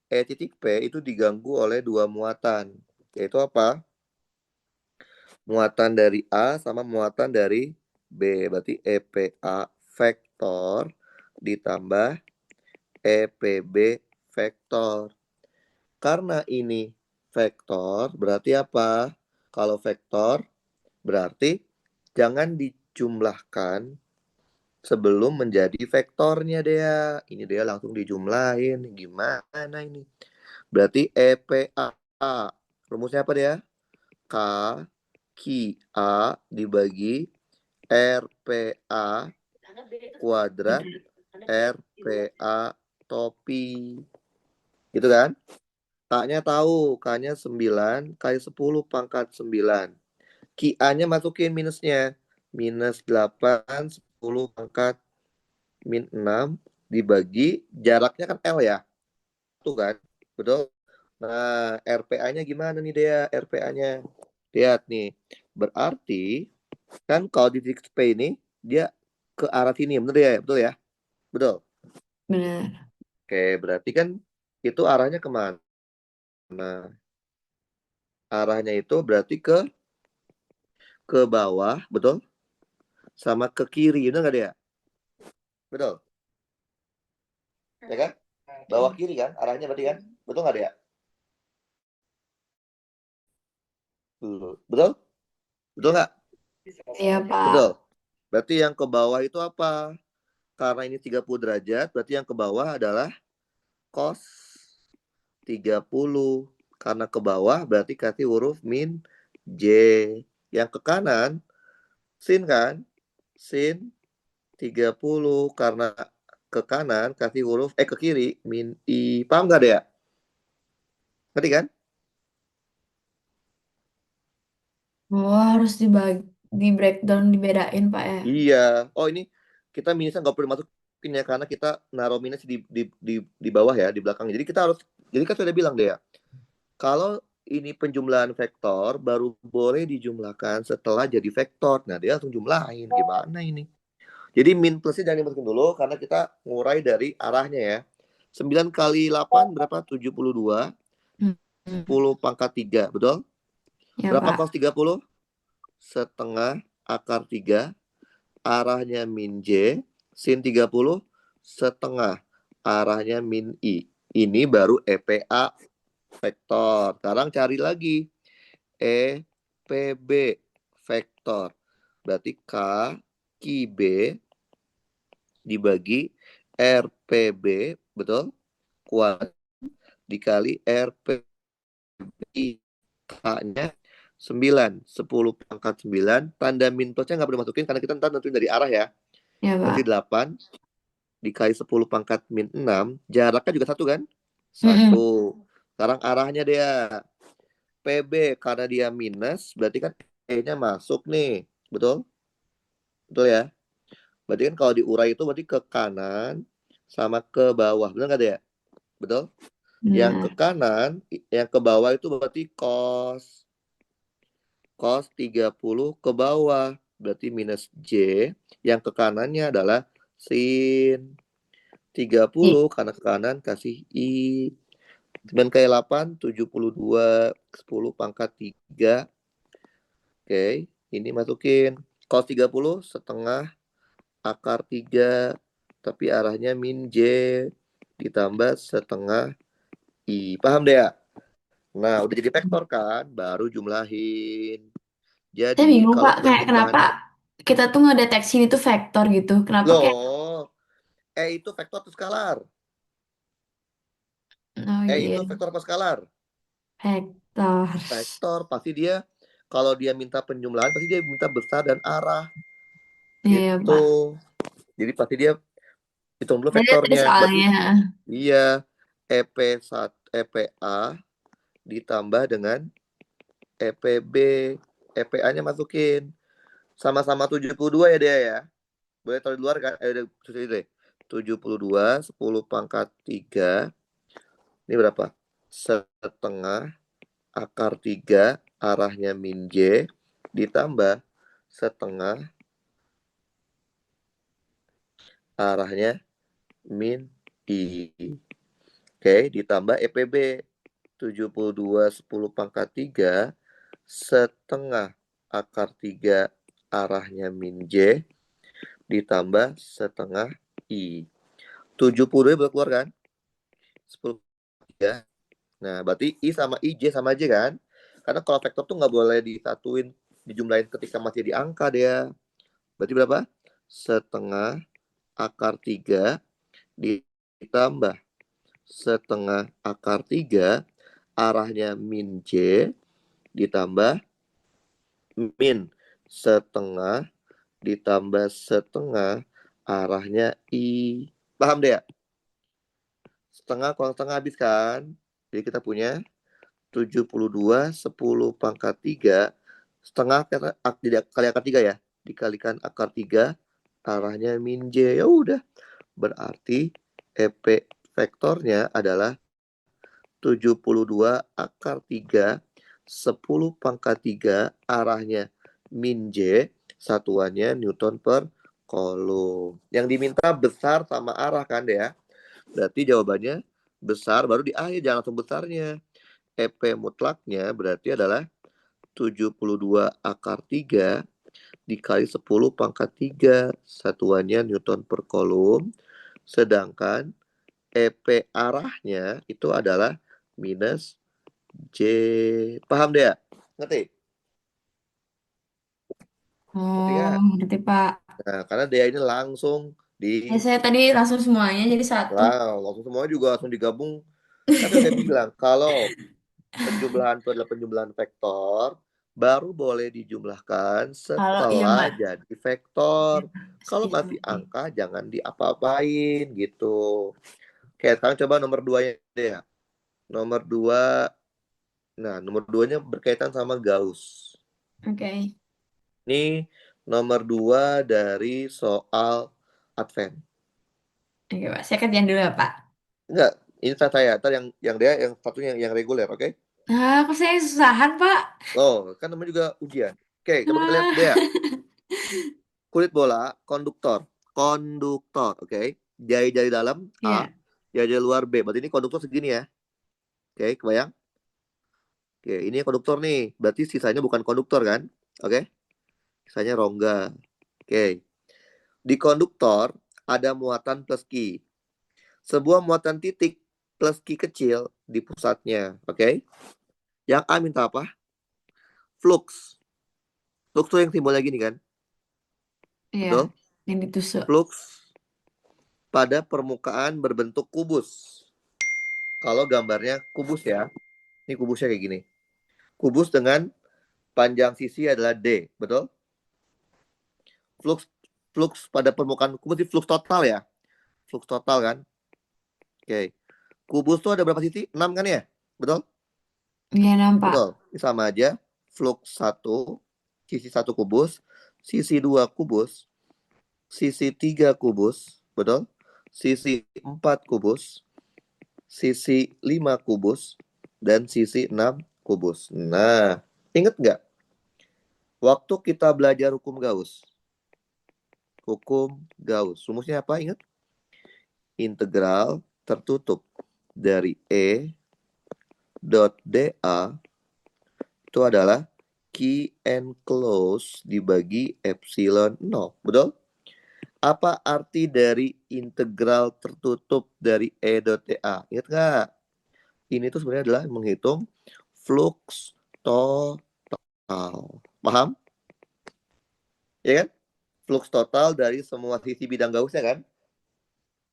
E titik P itu diganggu oleh dua muatan. Yaitu apa? Muatan dari A sama muatan dari B. Berarti EPA vektor ditambah EPB vektor. Karena ini vektor, berarti apa? Kalau vektor, berarti jangan dijumlahkan sebelum menjadi vektornya Dea. Ini Dea langsung dijumlahin. Gimana ini? Berarti EPA. Rumusnya apa Dea? K Ki A dibagi RPA kuadrat RPA topi. Gitu kan? K-nya tahu, K-nya 9 kali 10 pangkat 9. Ki-A-nya masukin minusnya. Minus 8, 10 pangkat min 6 dibagi, jaraknya kan L ya. Tuh kan, betul? Nah, RPA-nya gimana nih Dea? RPA-nya. Lihat nih, berarti kan kalau di titik P ini, dia ke arah sini, betul ya? Betul ya? Betul. Benar. Oke, berarti kan itu arahnya kemana? Arahnya itu berarti ke bawah, betul? Sama ke kiri, betul nggak dia? Betul, ya kan? Bawah kiri kan, arahnya berarti kan? Betul nggak dia? Betul? Betul nggak? Iya, Pak. Betul. Berarti yang ke bawah itu apa? Karena ini 30 derajat, berarti yang ke bawah adalah cos 30. Karena ke bawah berarti kasih huruf min J. Yang ke kanan, sin kan? Sin 30. Karena ke kanan kasih huruf, ke kiri, min I. Paham nggak ya? Ngerti kan? Oh, harus dibagi, di breakdown, dibedain, Pak ya. Iya. Oh ini kita minusnya nggak perlu masukin ya karena kita naruh minus di bawah ya di belakang. Jadi kita harus. Jadi kan sudah bilang deh ya. Kalau ini penjumlahan vektor baru boleh dijumlahkan setelah jadi vektor. Nah dia langsung jumlahin. Gimana ini? Jadi min plusnya jangan dimasukin dulu karena kita ngurai dari arahnya ya. 9 kali 8 berapa? 72. Hmm. 10 pangkat 3. Betul? Ya, Berapa cos Pak. 30? Setengah akar 3. Arahnya min J, sin 30 setengah, arahnya min I. Ini baru EPA vektor. Sekarang cari lagi EPB vektor. Berarti K Ki B dibagi RPB, betul? Kuadrat dikali RPI. K-nya 9, 10 pangkat 9. Tanda min plusnya nggak boleh masukin karena kita ntar nentuin dari arah ya. Ya, Berarti Pak. 8 dikali 10 pangkat min 6. Jaraknya juga 1 kan? Mm-mm. 1. Sekarang arahnya dia. PB karena dia minus. Berarti kan E-nya masuk nih. Betul? Betul ya? Berarti kan kalau diurai itu berarti ke kanan sama ke bawah. Betul nggak dia? Betul? Yang ke Benar. kanan, yang ke bawah itu berarti cos. Cos 30 ke bawah. Berarti minus J. Yang ke kanannya adalah sin 30 karena ke kanan kasih I. 9 kali 8, 72. 10 pangkat 3. Oke, ini masukin. Cos 30 setengah akar 3. Tapi arahnya min J. Ditambah setengah I. Paham deh ya? Nah, udah jadi vektor kan? Baru jumlahin. Saya Jadi, bingung, kalau Pak. Kayak kenapa penjumlahannya... kita tuh ngedeteksi itu vektor gitu. Kenapa kayak... Loh, itu vektor atau skalar? Oh iya, Itu vektor apa skalar? vektor. Vektor. Pasti dia, kalau dia minta penjumlahan, pasti dia minta besar dan arah. Iya, Gitu. Pak. Jadi pasti dia hitung dulu Tadi ada vektornya. Berarti soalnya. iya EP1 EPA ditambah dengan EPB. EPA-nya masukin. Sama-sama 72 ya dia ya. Boleh taruh di luar kan? Udah susah deh. 72 10 pangkat 3. Ini berapa? Setengah akar 3 arahnya min J ditambah setengah arahnya min I. Oke, ditambah EPB 72 10 pangkat 3 setengah akar 3 arahnya min J ditambah setengah I. 72 boleh keluar kan? 10 ya. Nah, berarti I sama IJ sama aja kan? Karena kalau vektor tuh nggak boleh disatuin, dijumlahin ketika masih di angka dia. Berarti berapa? Setengah akar 3 ditambah setengah akar 3 arahnya min J ditambah min setengah ditambah setengah arahnya I. Paham deh ya? Setengah kurang setengah habis kan? Jadi kita punya 72 10 pangkat 3 setengah kali akar 3 ya. Dikalikan akar 3 arahnya min J. Ya udah. Berarti EP vektornya adalah 72 akar 3 10 pangkat 3 arahnya min J, satuannya Newton per kolom. Yang diminta besar sama arah kan ya. Berarti jawabannya besar baru di akhir, jangan langsung besarnya. EP mutlaknya berarti adalah 72 akar 3 dikali 10 pangkat 3 satuannya Newton per kolom. Sedangkan EP arahnya itu adalah minus J. Paham deh ya? Ngerti? Ngerti Oh, kan? ngerti Pak. Nah, karena dia ini langsung Ya saya tadi langsung semuanya jadi satu. langsung semua juga langsung digabung. Kan saya udah bilang kalau penjumlahan itu adalah penjumlahan vektor, baru boleh dijumlahkan Kalau iya setelah Mbak. jadi Ya, vektor. Kalau setuju. masih angka jangan diapa-apain gitu. Oke, sekarang coba nomor 2 deh ya. Nomor 2, nah nomor 2-nya berkaitan sama Gauss. Oke. Ini nomor 2 dari soal Advent. Oke Pak. Saya kerjain dulu ya Pak. Enggak, ini saya. Ntar yang dia yang satunya yang reguler, oke? Nah, kok saya susahan Pak? Oh, kan namanya juga ujian. Oke, coba kita lihat Ah, dia. Kulit bola, konduktor. Konduktor, oke? Jari-jari dalam A, iya. jari-jari luar B. Berarti ini konduktor segini ya. Oke, kebayang? Oke, ini konduktor nih. Berarti sisanya bukan konduktor kan? Oke? Sisanya rongga. Oke. Di konduktor ada muatan plus Q. Sebuah muatan titik plus Q kecil di pusatnya. Oke? Yang A minta apa? Flux. Flux tuh yang simbolnya gini kan? Iya. Betul? Yang ditusuk. Flux pada permukaan berbentuk kubus. Kalau gambarnya kubus ya. Ini kubusnya kayak gini. Kubus dengan panjang sisi adalah D. Betul? Flux flux pada permukaan kubus itu flux total ya. Flux total kan? Oke. Kubus tuh ada berapa sisi? 6 kan ya? Betul? Iya nampak. Betul. Ini sama aja. Flux 1, sisi 1 kubus, sisi 2 kubus, sisi 3 kubus, betul? Sisi 4 kubus, sisi 5 kubus, dan sisi 6 kubus. Nah, inget nggak? Waktu kita belajar hukum Gauss, rumusnya apa? Ingat? Integral tertutup dari E dot dA itu adalah Q enclosed dibagi epsilon 0. Betul? Apa arti dari integral tertutup dari E dot dA? Ingat nggak? Ini tuh sebenarnya adalah menghitung flux total. Paham? Ya kan? Flux total dari semua sisi bidang Gaussnya kan?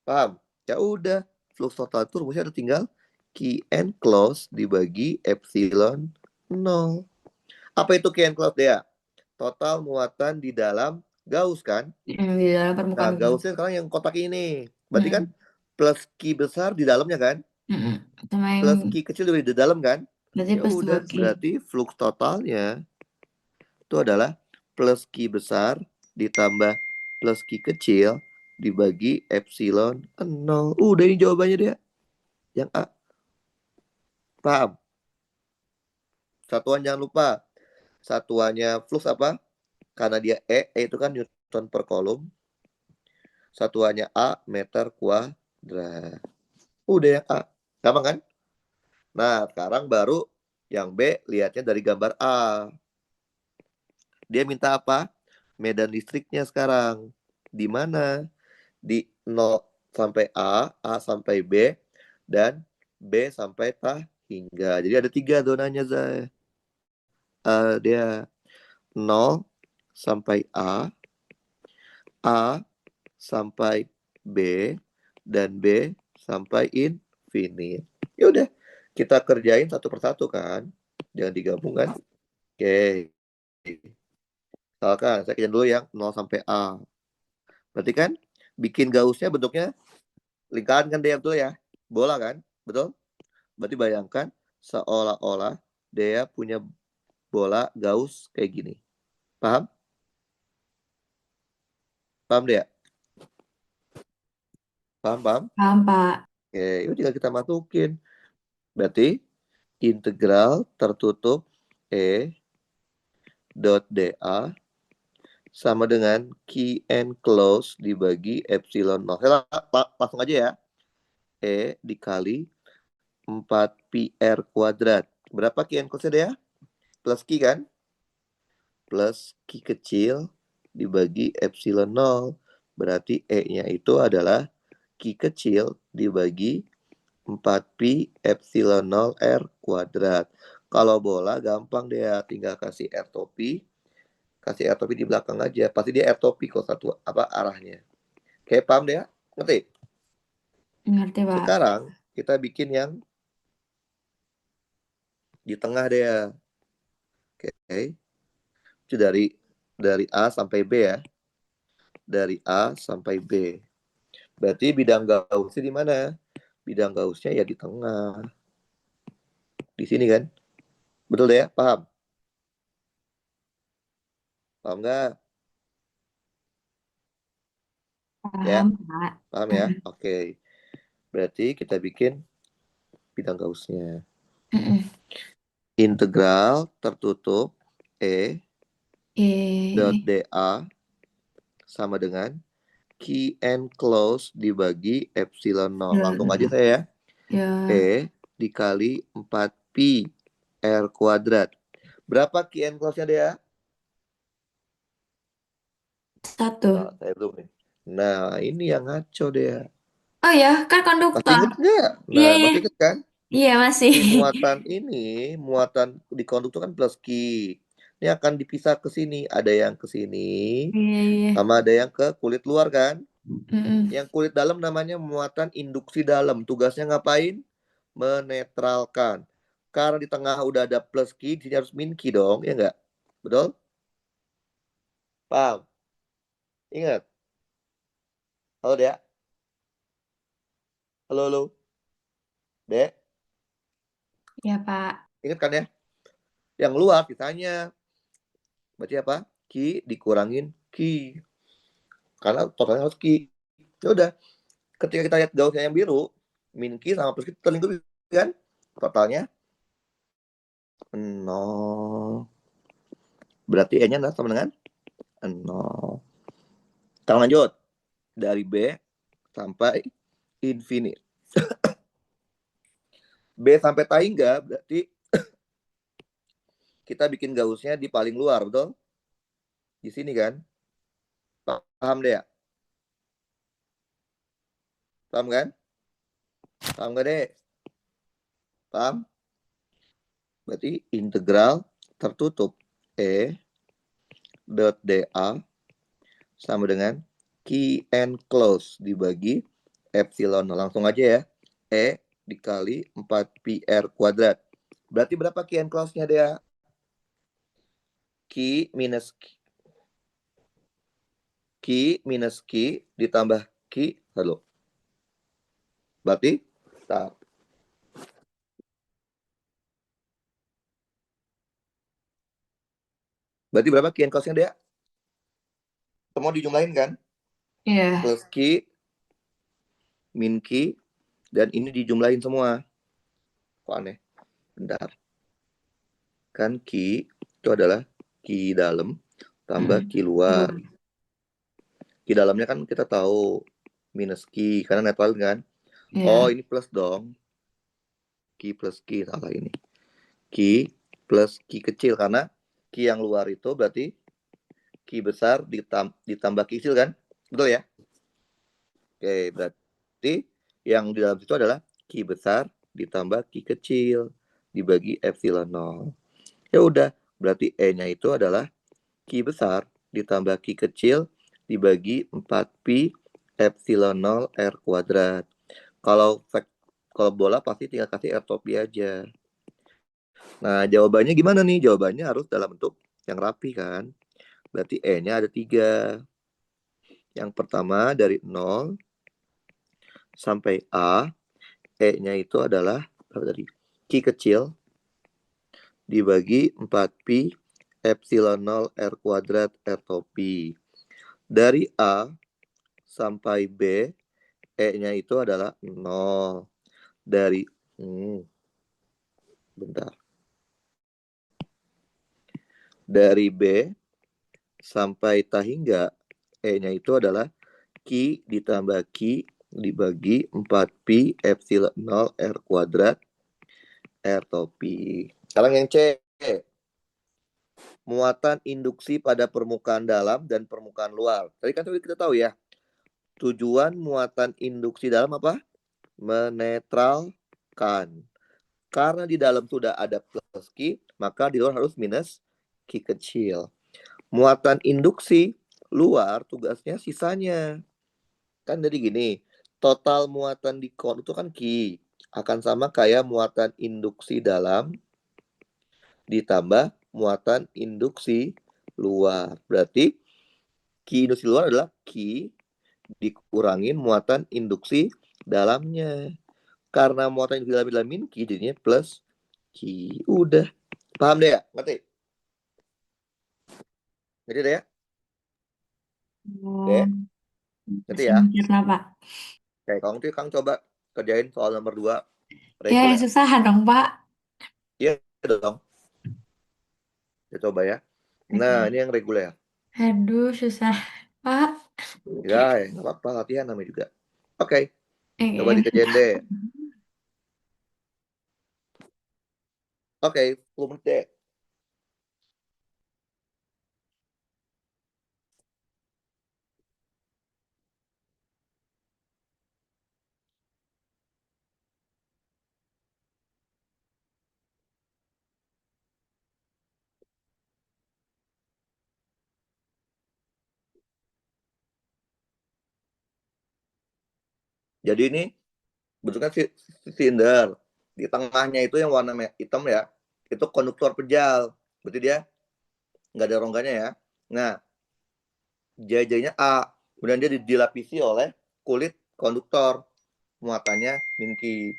Paham? Ya udah, flux total itu rumusnya ada tinggal Q enclosed dibagi epsilon 0. Apa itu Q enclosed ya? Total muatan di dalam Gauss kan? Yang di dalam Nah, permukaan gas. Gaussnya sekarang yang kotak ini. Berarti kan Hmm. plus Q besar di dalamnya kan? Hmm. Sama yang Plus Q kecil di dalam kan? berarti Ya plus dua udah, Q. berarti flux totalnya itu adalah plus Q besar ditambah plus Q kecil dibagi epsilon 0. Udah ini jawabannya dia. Yang A. Paham? Satuan jangan lupa. Satuannya flux apa? Karena dia E itu kan Newton per kolom. Satuannya A, meter kuadrat. Udah yang A. Gampang kan? Nah, sekarang baru yang B lihatnya dari gambar A. Dia minta apa? Medan listriknya sekarang. Di mana? Di 0, sampai A sampai B, dan B sampai ta hingga. Jadi ada 3 zonanya, Zai. Dia 0 sampai A sampai B, dan B sampai infinite. Ya udah, kita kerjain satu persatu kan. Jangan digabung kan. Oke. Misalkan saya kerjain dulu yang 0 sampai A. Berarti kan bikin Gaussnya bentuknya lingkaran kan dia, betul ya? Bola kan? Betul? Berarti bayangkan seolah-olah dia punya bola Gauss kayak gini. Paham? Paham dia? Paham, paham? Paham, Pak. Oke, itu tinggal kita masukin. Berarti integral tertutup E dot dA sama dengan key and close dibagi epsilon 0. Saya langsung aja ya. E dikali 4 pi r kuadrat. Berapa key and close-nya dia? Plus Q kan? Plus Q kecil dibagi epsilon 0. Berarti E-nya itu adalah Q kecil dibagi 4 pi epsilon 0 R kuadrat. Kalau bola gampang dia, tinggal kasih R topi. Kasih R topi di belakang aja. Pasti dia R topi kok satu apa arahnya. Oke, paham dia? Ngerti? Ngerti, Pak. Sekarang kita bikin yang di tengah dia. Oke. Itu dari A sampai B ya. Dari A sampai B. Berarti bidang Gaussnya di mana? Bidang Gaussnya ya di tengah. Di sini kan? Betul deh ya? Paham? Paham nggak? Ya? Paham, Pak. Paham ya? Oke. Berarti kita bikin bidang Gaussnya. Integral tertutup E dot dA sama dengan key and close dibagi epsilon 0. Langsung aja saya ya. Ya, E dikali 4 pi R kuadrat. Berapa key and close-nya dia? satu. Saya belum nih. Nah, ini yang ngaco dia. Oh ya, kan Masih konduktor. inget nggak? Iya, Nah, iya. masih inget kan? Iya, masih. Muatan di konduktor kan plus Q. Ini akan dipisah ke sini. Ada yang ke sini, Iya, iya. sama ada yang ke kulit luar kan? Mm-mm. Yang kulit dalam namanya muatan induksi dalam. Tugasnya ngapain? Menetralkan. Karena di tengah udah ada plus Q, di sini harus min Q dong, ya nggak? Betul? Paham? Ingat? Halo, Dek? Halo, halo. Dek? Ya, Pak. Ingat kan ya? Yang luar ditanya. Berarti apa? Q dikurangin Q. Karena totalnya harus Q. Ya udah, ketika kita lihat gausnya yang biru, min Q sama plus Q terlingkup kan? Totalnya 0. Berarti E-nya adalah sama dengan 0. Kita lanjut. Dari B sampai infinite. B sampai tahingga berarti kita bikin gausnya di paling luar, betul? Di sini kan? Paham deh ya? Paham kan? Paham gak deh? Paham? Berarti integral tertutup E dot dA sama dengan key and close dibagi epsilon. Langsung aja ya. E dikali 4 pi R kuadrat. Berarti berapa key and close-nya dia? Q minus Q ditambah Q. Halo. Berarti tak. Berarti berapa Q and close-nya dia? Semua dijumlahin kan? Iya. Plus Q, min Q, dan ini dijumlahin semua. Kok aneh? Bentar. Kan Q itu adalah Q dalam tambah Q luar. Q dalamnya kan kita tahu minus Q karena netral kan. Oh, Iya. ini plus dong. Q plus Q, salah ini. Q plus Q kecil karena Q yang luar itu berarti Q besar ditambah Q kecil kan? Betul ya? Oke, berarti berarti yang di dalam situ adalah Q besar ditambah Q kecil dibagi epsilon 0. Ya udah, berarti E-nya itu adalah Q besar ditambah Q kecil dibagi 4pi epsilon 0 R kuadrat. Kalau kalau bola pasti tinggal kasih R top pi aja. Nah, jawabannya gimana nih? Jawabannya harus dalam bentuk yang rapi kan. Berarti E-nya ada 3. Yang pertama dari 0 sampai A, E-nya itu adalah apa tadi? Q kecil dibagi 4pi epsilon 0 R kuadrat R topi. Dari A sampai B, E-nya itu adalah 0. Dari bentar. Dari B sampai Tahingga, E-nya itu adalah Q ditambah Q dibagi 4pi epsilon 0 R kuadrat R topi. Sekarang yang C. Muatan induksi pada permukaan dalam dan permukaan luar. Tadi kan kita tahu ya, tujuan muatan induksi dalam apa? Menetralkan. Karena di dalam sudah ada plus Q, maka di luar harus minus Q kecil. Muatan induksi luar tugasnya sisanya. Kan jadi gini, total muatan di core itu kan Q. Akan sama kayak muatan induksi dalam ditambah muatan induksi luar. Berarti Q induksi luar adalah Q dikurangin muatan induksi dalamnya. Karena muatan induksi dalam min Q jadinya plus Q. Udah. Paham deh ya? Ngerti? Ngerti deh ya? Oh, Deh? Ngerti masih ya? mikir apa? Oke, kalau nanti Kang coba kerjain soal nomor 2 Ya, yang reguler. susahan dong, Pak. Iya dong. Kita coba ya. Nah, Oke. ini yang reguler. Aduh, susah, Pak. Ya, nggak apa-apa. Latihan namanya juga. Oke, coba Yang dikerjain deh. Oke, 10 menit deh. Jadi ini bentuknya silinder. Di tengahnya itu yang warna hitam ya, itu konduktor pejal. Berarti dia nggak ada rongganya ya. Nah, jajanya A. Kemudian dia dilapisi oleh kulit konduktor. Muatannya minki.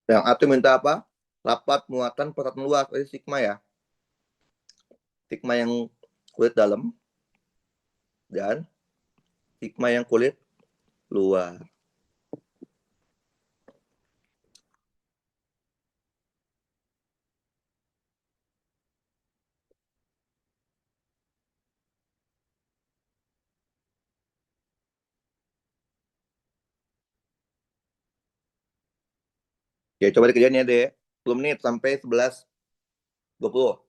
Yang A itu minta apa? Rapat muatan persatuan luas. Jadi sigma ya. Sigma yang kulit dalam dan sigma yang kulit luar. Ya, coba dikerjain ya, deh. 10 menit sampai 11.20.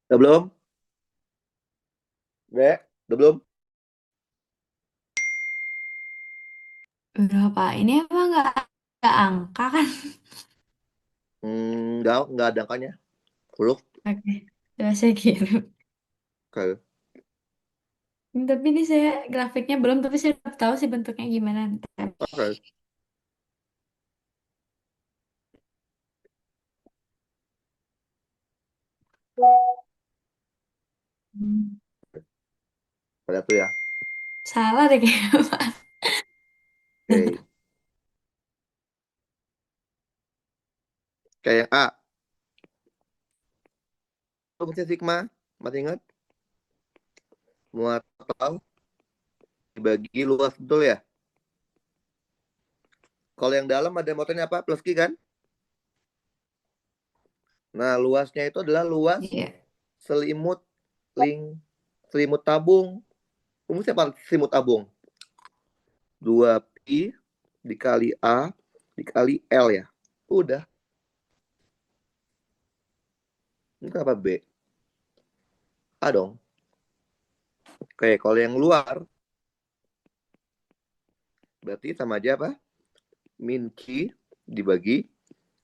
Udah belum? Udah belum? Berapa? Ini apa nggak angka kan? Nggak ada angkanya. Huruf. Oke, coba saya kirim. Oke. Tapi ini saya grafiknya belum, tapi saya udah tahu sih bentuknya gimana. Ntar. Oke. Hmm. Pada tuh ya. Salah deh kayaknya. Oke. Kayak yang A. Fungsi sigma. Masih ingat? Muat total dibagi luas, betul ya? Kalau yang dalam ada muatannya apa? Plus Q kan? Nah, luasnya itu adalah luas Iya. selimut selimut tabung. Rumusnya apa selimut tabung? 2pi dikali A dikali L ya. Udah. Ini apa B? A dong. Oke, kalau yang luar berarti sama aja apa? Min Q dibagi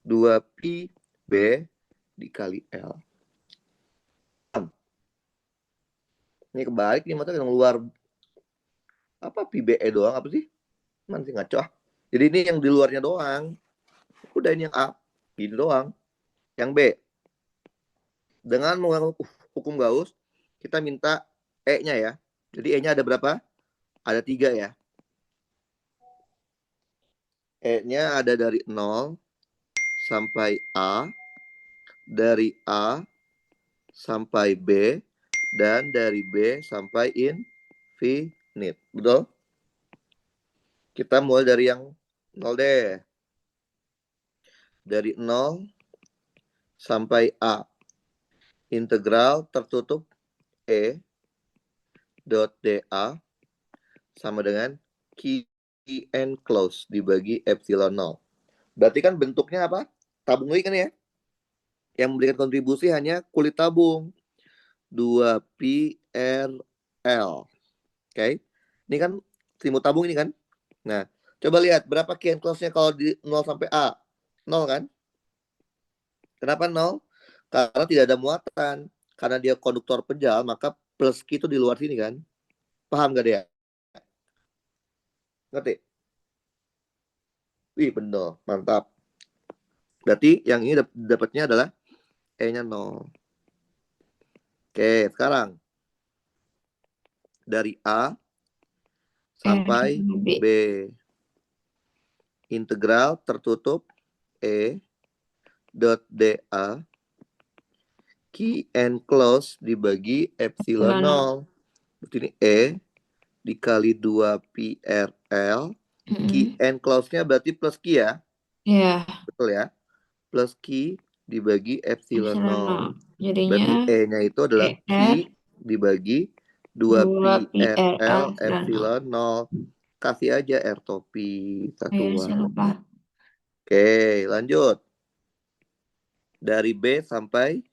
2pi B dikali L. Ini kebalik nih, mata yang luar apa pi BE doang apa sih? Mana sih ngaco ah. Jadi ini yang di luarnya doang. Udah ini yang A. Ini doang. Yang B. Dengan menggunakan hukum Gauss, kita minta E-nya ya. Jadi E-nya ada berapa? Ada 3 ya. E-nya ada dari 0 sampai A, dari A sampai B, dan dari B sampai infinite. Betul? Kita mulai dari yang 0 deh. Dari 0 sampai A. Integral tertutup E dot dA sama dengan Q N close dibagi epsilon 0. Berarti kan bentuknya apa? Tabung lagi kan ya? Yang memberikan kontribusi hanya kulit tabung. 2pi RL. Oke. Ini kan selimut tabung ini kan? Nah, coba lihat berapa Q N close-nya kalau di 0 sampai A? 0 kan? Kenapa 0? Karena tidak ada muatan. Karena dia konduktor penjal, maka plus Q itu di luar sini kan? Paham gak dia? Ngerti? Wih, benar. Mantap. Berarti yang ini dapatnya adalah E-nya 0. Oke, sekarang dari A sampai B. B. Integral tertutup E dot dA Q N close dibagi epsilon Epsilon. 0. Berarti ini E dikali 2 pi RL. Q N close-nya berarti plus Q ya. Iya, Betul ya? Plus Q dibagi epsilon epsilon 0. 0. Jadinya Berarti E-nya itu adalah ER Q dibagi 2 2 pi pi RL RL epsilon 0. epsilon 0. Kasih aja R topi Iya, saya satuan. lupa. Oke, lanjut. Dari B sampai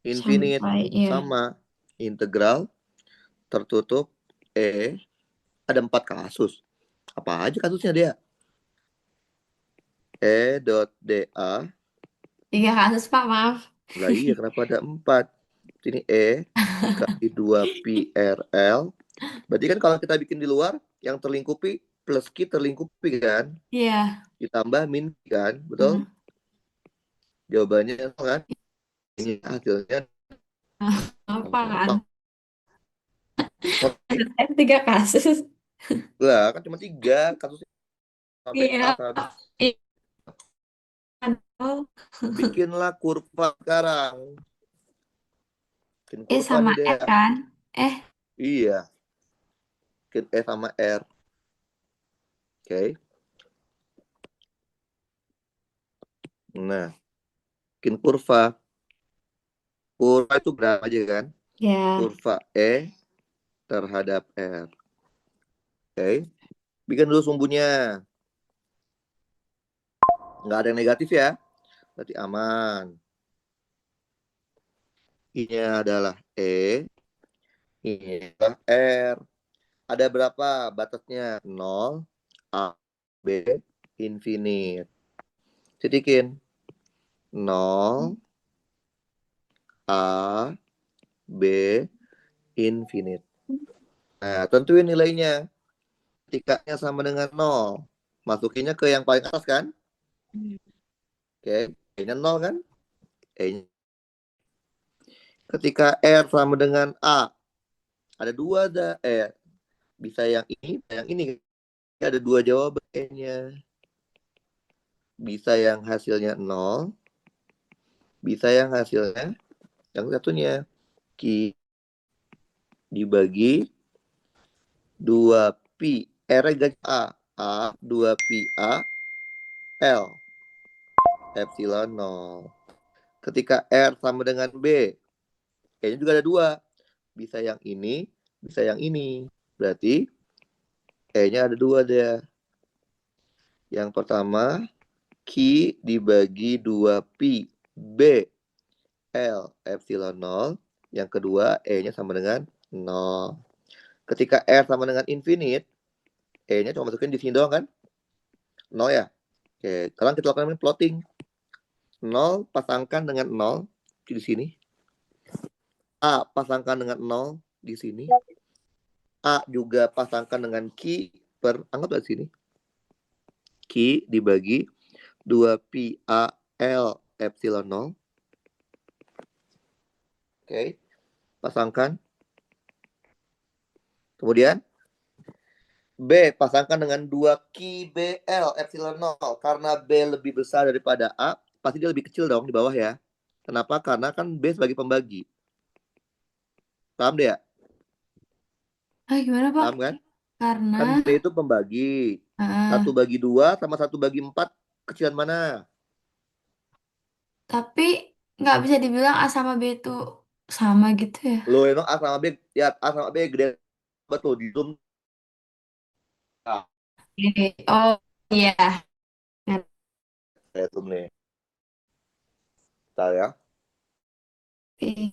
infinite Sampai, ya. sama integral tertutup E. Ada 4 kasus. Apa aja kasusnya dia? E dot DA. 3 kasus, Pak, maaf. Lah iya, kenapa ada 4? Ini E dikali 2 pi RL. Berarti kan kalau kita bikin di luar, yang terlingkupi plus Q terlingkupi kan? Iya. Ditambah min kan? Betul? Hmm. Jawabannya kan? Ini hasilnya Apa kan? apa? Ada 3 kasus. Lah kan cuma 3 kasusnya sampai A Iya. kan. Iya. Oh. Bikinlah kurva sekarang. Bikin kurva Sama nih R deh. kan? Iya, bikin E sama R. Oke. Nah, bikin kurva. Kurva itu berapa aja kan? Ya. Kurva E terhadap R. Oke. Bikin dulu sumbunya. Nggak ada yang negatif ya. Berarti aman. I-nya adalah E, I-nya adalah R. Ada berapa batasnya? 0, A, B, infinite. Setikin. 0, A, B, infinite. Nah, tentuin nilainya. Ketikanya sama dengan 0. Masukinnya ke yang paling atas kan? Oke, E-nya 0 kan? E-nya. Ketika R sama dengan A, ada dua bisa yang ini, yang ini. Ada dua jawabannya. Bisa yang hasilnya 0, bisa yang hasilnya yang satunya. Q dibagi 2pi. R gaji A. A 2pi A L epsilon 0. Ketika R sama dengan B, E-nya juga ada dua. Bisa yang ini, bisa yang ini. Berarti E-nya ada dua deh. Yang pertama, Q dibagi 2pi B L epsilon 0. Yang kedua, E-nya sama dengan 0. Ketika R sama dengan infinite, E-nya cuma masukin di sini doang kan? 0 ya? Oke, sekarang kita lakukan plotting. 0 pasangkan dengan 0 di sini. A pasangkan dengan 0 di sini. A juga pasangkan dengan Q anggaplah di sini. Q dibagi 2pi A L epsilon 0. Oke, pasangkan. Kemudian B pasangkan dengan 2QBL epsilon 0. Karena B lebih besar daripada A, pasti dia lebih kecil dong di bawah ya. Kenapa? Karena kan B sebagai pembagi. Paham deh ya? Gimana Pak? Paham kan? Karena Kan B itu pembagi. 1/2 sama 1/4 kecilan mana? tapi nggak bisa dibilang A sama B itu sama gitu ya. Lo emang A sama B, ya A sama B gede betul di zoom. Nah, Oh iya. saya zoom nih. Bentar ya. B,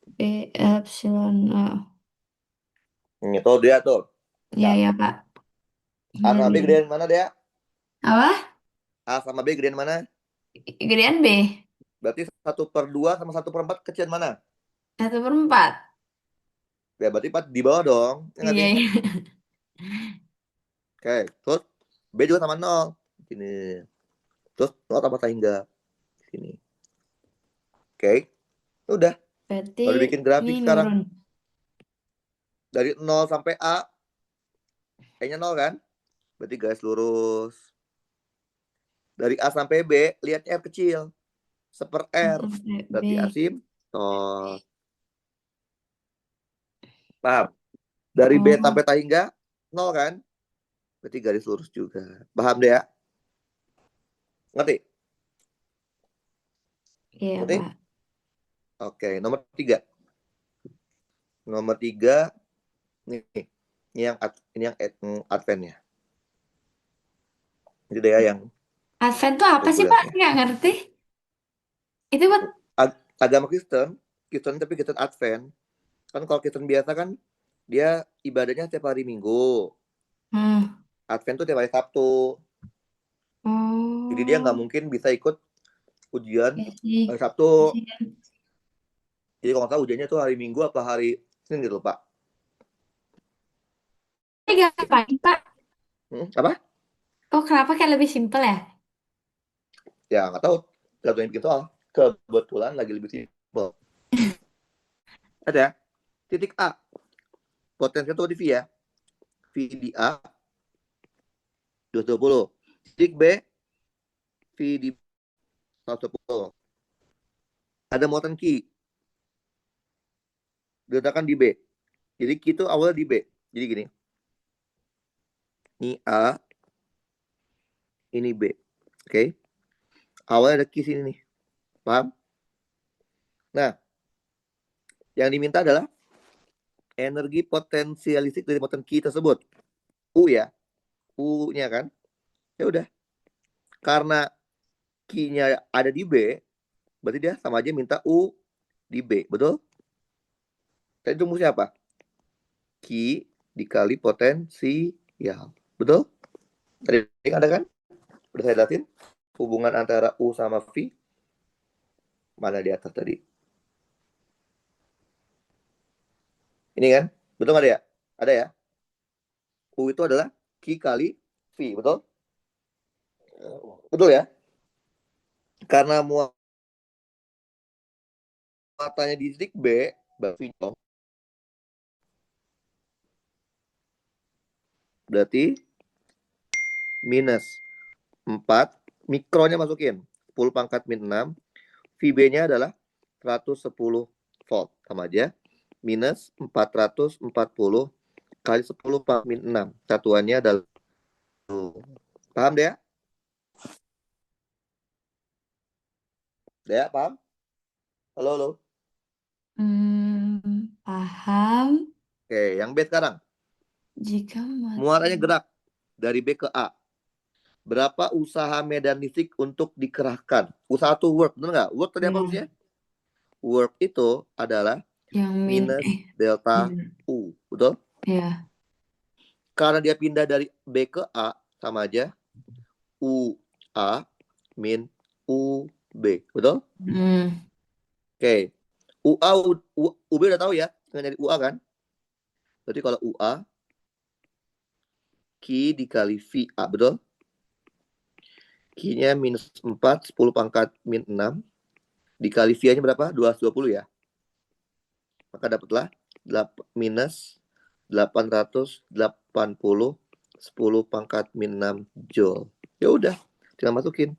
B epsilon A. Ini tuh dia tuh. Iya Ya. ya Pak. A sama B Benar-benar. gedean mana dia? Apa? A sama B gedean mana? Gedean B. Berarti 1/2 sama 1/4 kecilan mana? 1/4. Ya berarti 4 di bawah dong. Ya nggak Iya, sih? iya. Oke. Terus B juga sama 0. Sini. Terus 0 tambah hingga sini. Oke. Udah. Berarti Baru bikin ini grafik sekarang. nurun. Dari 0 sampai A. E-nya 0 kan? Berarti garis lurus. Dari A sampai B, lihat R kecil. Seper A R. sampai Berarti B. asimtot. Paham? Dari B Oh, sampai hingga 0 kan? Berarti garis lurus juga. Paham deh ya? Ngerti? iya Ngerti? Pak. Oke. Nomor 3. Nomor 3. Nih. Ini yang advent ya. Ini dia yang Advent tuh apa sih Pak? regulernya. Nggak ngerti. Itu buat Agama Kristen, Kristen tapi Kristen Advent. Kan kalau Kristen biasa kan dia ibadahnya tiap hari Minggu. hmm. Advent tuh tiap hari Sabtu. Jadi dia nggak Oh, mungkin bisa ikut ujian iya sih. hari Iya Sabtu. sih kan. Jadi kalau nggak salah ujiannya tuh hari Minggu apa hari Senin gitu Pak. Ini gampang Pak. Apa? Oh, kenapa kayak lebih simpel ya? Ya nggak tahu. Tergantung yang bikin soal. Kebetulan lagi lebih simpel. Ada ya? Titik A. Potensial tuh di V ya. V di A 220. Titik B. V di 110. Ada muatan Q. Diletakkan di B. Jadi Q itu awalnya di B. Jadi gini. Ini A. Ini B. Oke. Awalnya ada Q sini nih. Paham? Nah, yang diminta adalah energi potensialistik dari muatan Q tersebut. U ya. U-nya kan. Ya udah. Karena Q-nya ada di B, berarti dia sama aja minta U di B, betul? Tadi rumusnya apa? Q dikali potensial, betul? Tadi ada kan? Udah saya jelasin hubungan antara U sama V. Mana di atas tadi? Ini kan? Betul nggak ya? Ada ya? U itu adalah Q kali V, betul? Betul ya? Karena muatannya di titik B, berarti minus 4, mikronya masukin 10 pangkat min 6, VB-nya adalah 110 volt, sama aja minus 440 kali 10 pangkat min 6, satuannya adalah, paham deh ya? Dea, paham? Halo, halo. Paham. Oke, yang B sekarang. Jika Muatannya mati. gerak dari B ke A. Berapa usaha medan listrik untuk dikerahkan? Usaha to work, benar nggak? Work tadi apa Ya, maksudnya? Work itu adalah yang minus delta min. U, betul? Ya. Karena dia pindah dari B ke A, sama aja U A min U B, betul? Hmm. Oke, U A U B udah tahu ya, dengan dari U A kan? Berarti kalau U A Q dikali V A, betul? Q-nya minus 4, 10 pangkat min 6, dikali V-nya berapa? 220 ya. Maka dapatlah minus 880 10 pangkat min 6 joule. Ya udah, tinggal masukin.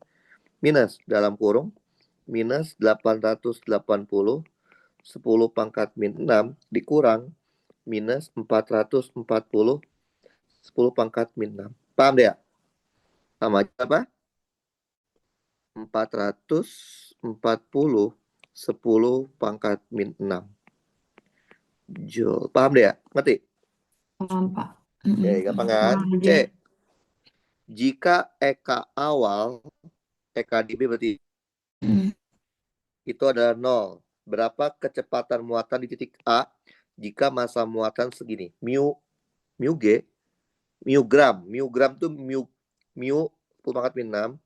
Minus dalam kurung minus 880 10 pangkat min 6 dikurang minus 440 10 pangkat min 6. Paham deh ya? Sama aja apa? 440 10 pangkat min 6 joule. Paham deh ya? Ngerti? Paham, Pak. Oke, gampang kan? Paham C. aja. Jika EK awal, EK di B berarti Hmm. itu adalah 0. Berapa kecepatan muatan di titik A jika massa muatan segini? Mu G, mu gram. Mu gram itu mu 10 pangkat min 6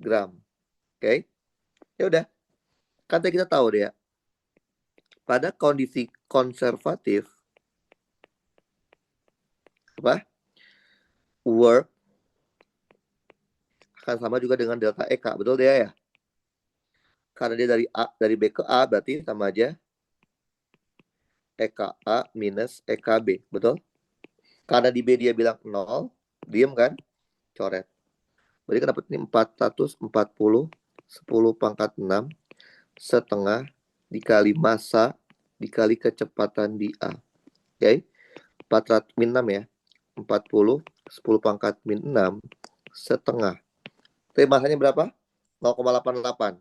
gram. Oke. Ya udah. Kan kita tahu deh ya. Pada kondisi konservatif, apa? Work akan sama juga dengan delta EK. Betul deh ya? Karena dia dari B ke A berarti sama aja EKA minus EKB. Betul? Karena di B dia bilang 0, diem kan? Coret. Berarti kan dapat ini 440 10 pangkat 6 setengah dikali massa dikali kecepatan di A. Oke. 400 min 6 ya. 40 10 pangkat min 6 setengah. Tapi massanya berapa? 0,88.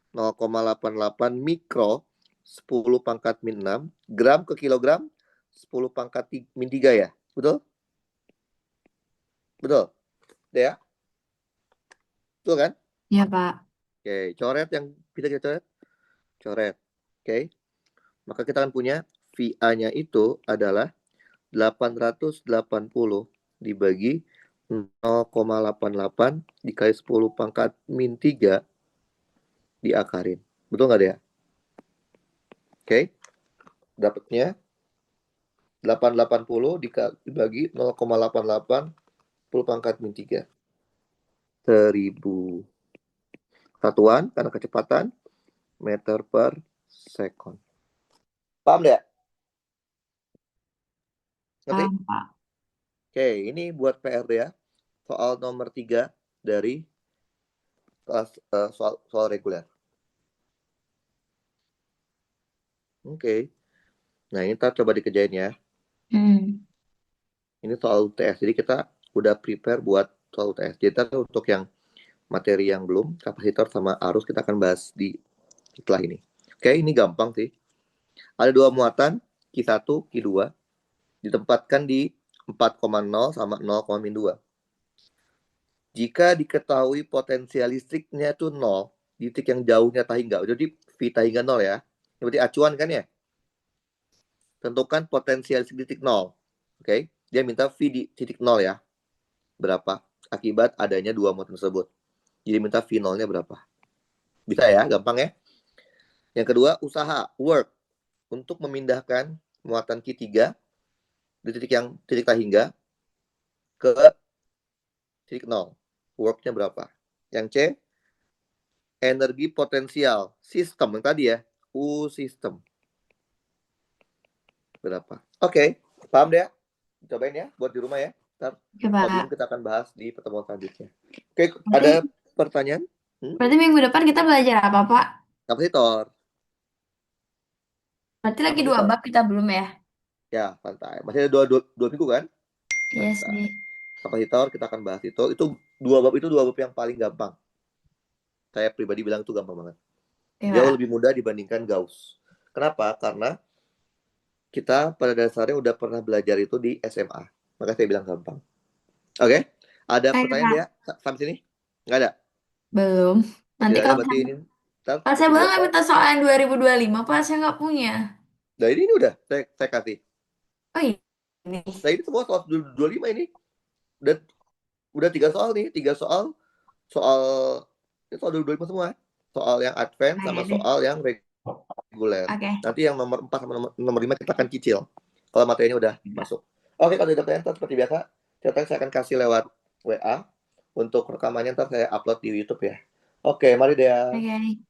0,88 mikro 10 pangkat min 6 gram ke kilogram 10 pangkat min 3 ya. Betul? Betul? Ya? Betul kan? Ya, Pak. Oke, coret yang bisa kita coret. Coret. Oke. Maka kita akan punya VA-nya itu adalah 880 dibagi 0,88 dikali 10 pangkat min 3 diakarin. Betul nggak ya? Oke. Dapatnya 880 dibagi 0,88 10 pangkat min 3. 1000 satuan karena kecepatan meter per second. Paham ya? Ngerti? Paham, Pak. Oke, ini buat PR ya. Soal nomor 3 dari kelas soal reguler. Oke. Nah, ini kita coba dikerjain ya. Ini soal UTS. Jadi kita udah prepare buat soal UTS. Jadi untuk yang materi yang belum, kapasitor sama arus kita akan bahas di setelah ini. Oke, ini gampang sih. Ada dua muatan, Q1, Q2, ditempatkan di 4,0 sama 0,2. Jika diketahui potensial listriknya itu 0, di titik yang jauhnya tahingga. Jadi V tahingga 0 ya. Ini berarti acuan kan ya? Tentukan potensial di titik nol. Oke, dia minta V di titik nol ya. Berapa? Akibat adanya dua muatan tersebut. Jadi minta V nolnya berapa? Bisa ya, gampang ya. Yang kedua, usaha, work. Untuk memindahkan muatan Q3 di titik tak hingga ke titik nol. Worknya berapa? Yang C, energi potensial sistem yang tadi ya. U sistem. Berapa? Oke, paham deh ya? Cobain ya buat di rumah ya. Ntar problem Coba. kita akan bahas di pertemuan selanjutnya. Oke, Berarti, ada pertanyaan? berarti minggu depan kita belajar apa, Pak? Kapasitor. Berarti lagi dua Kapasitor. bab kita belum ya? Ya, santai. Masih ada dua minggu kan? Iya Santai. sih. Kapasitor kita akan bahas itu. Itu dua bab yang paling gampang. Saya pribadi bilang itu gampang banget. Oke, Jauh Pak. lebih mudah dibandingkan Gauss. Kenapa? Karena kita pada dasarnya udah pernah belajar itu di SMA. Maka saya bilang gampang. Oke? Ada Oke, pertanyaan dia Kak. sampai sini? Nggak ada? Belum. Nanti Tidak ada kalau berarti misalnya, ini. Ntar kalau saya pukul boleh nggak berapa? minta soal yang 2025, Pak? Saya nggak punya. Nah ini udah saya kasih. Oh iya. Ini. Nah ini semua soal 25 ini. Dan udah 3 soal nih. 3 soal. Soal ini soal 25 semua. Soal yang advance sama Oke deh. soal yang reguler. Oke. Nanti yang nomor 4 sama nomor 5 kita akan cicil. Kalau materinya udah masuk. Oke, kalau tidak pertanyaan seperti biasa, saya akan kasih lewat WA. Untuk rekamannya ntar saya upload di YouTube ya. Oke, mari Dea. Oke.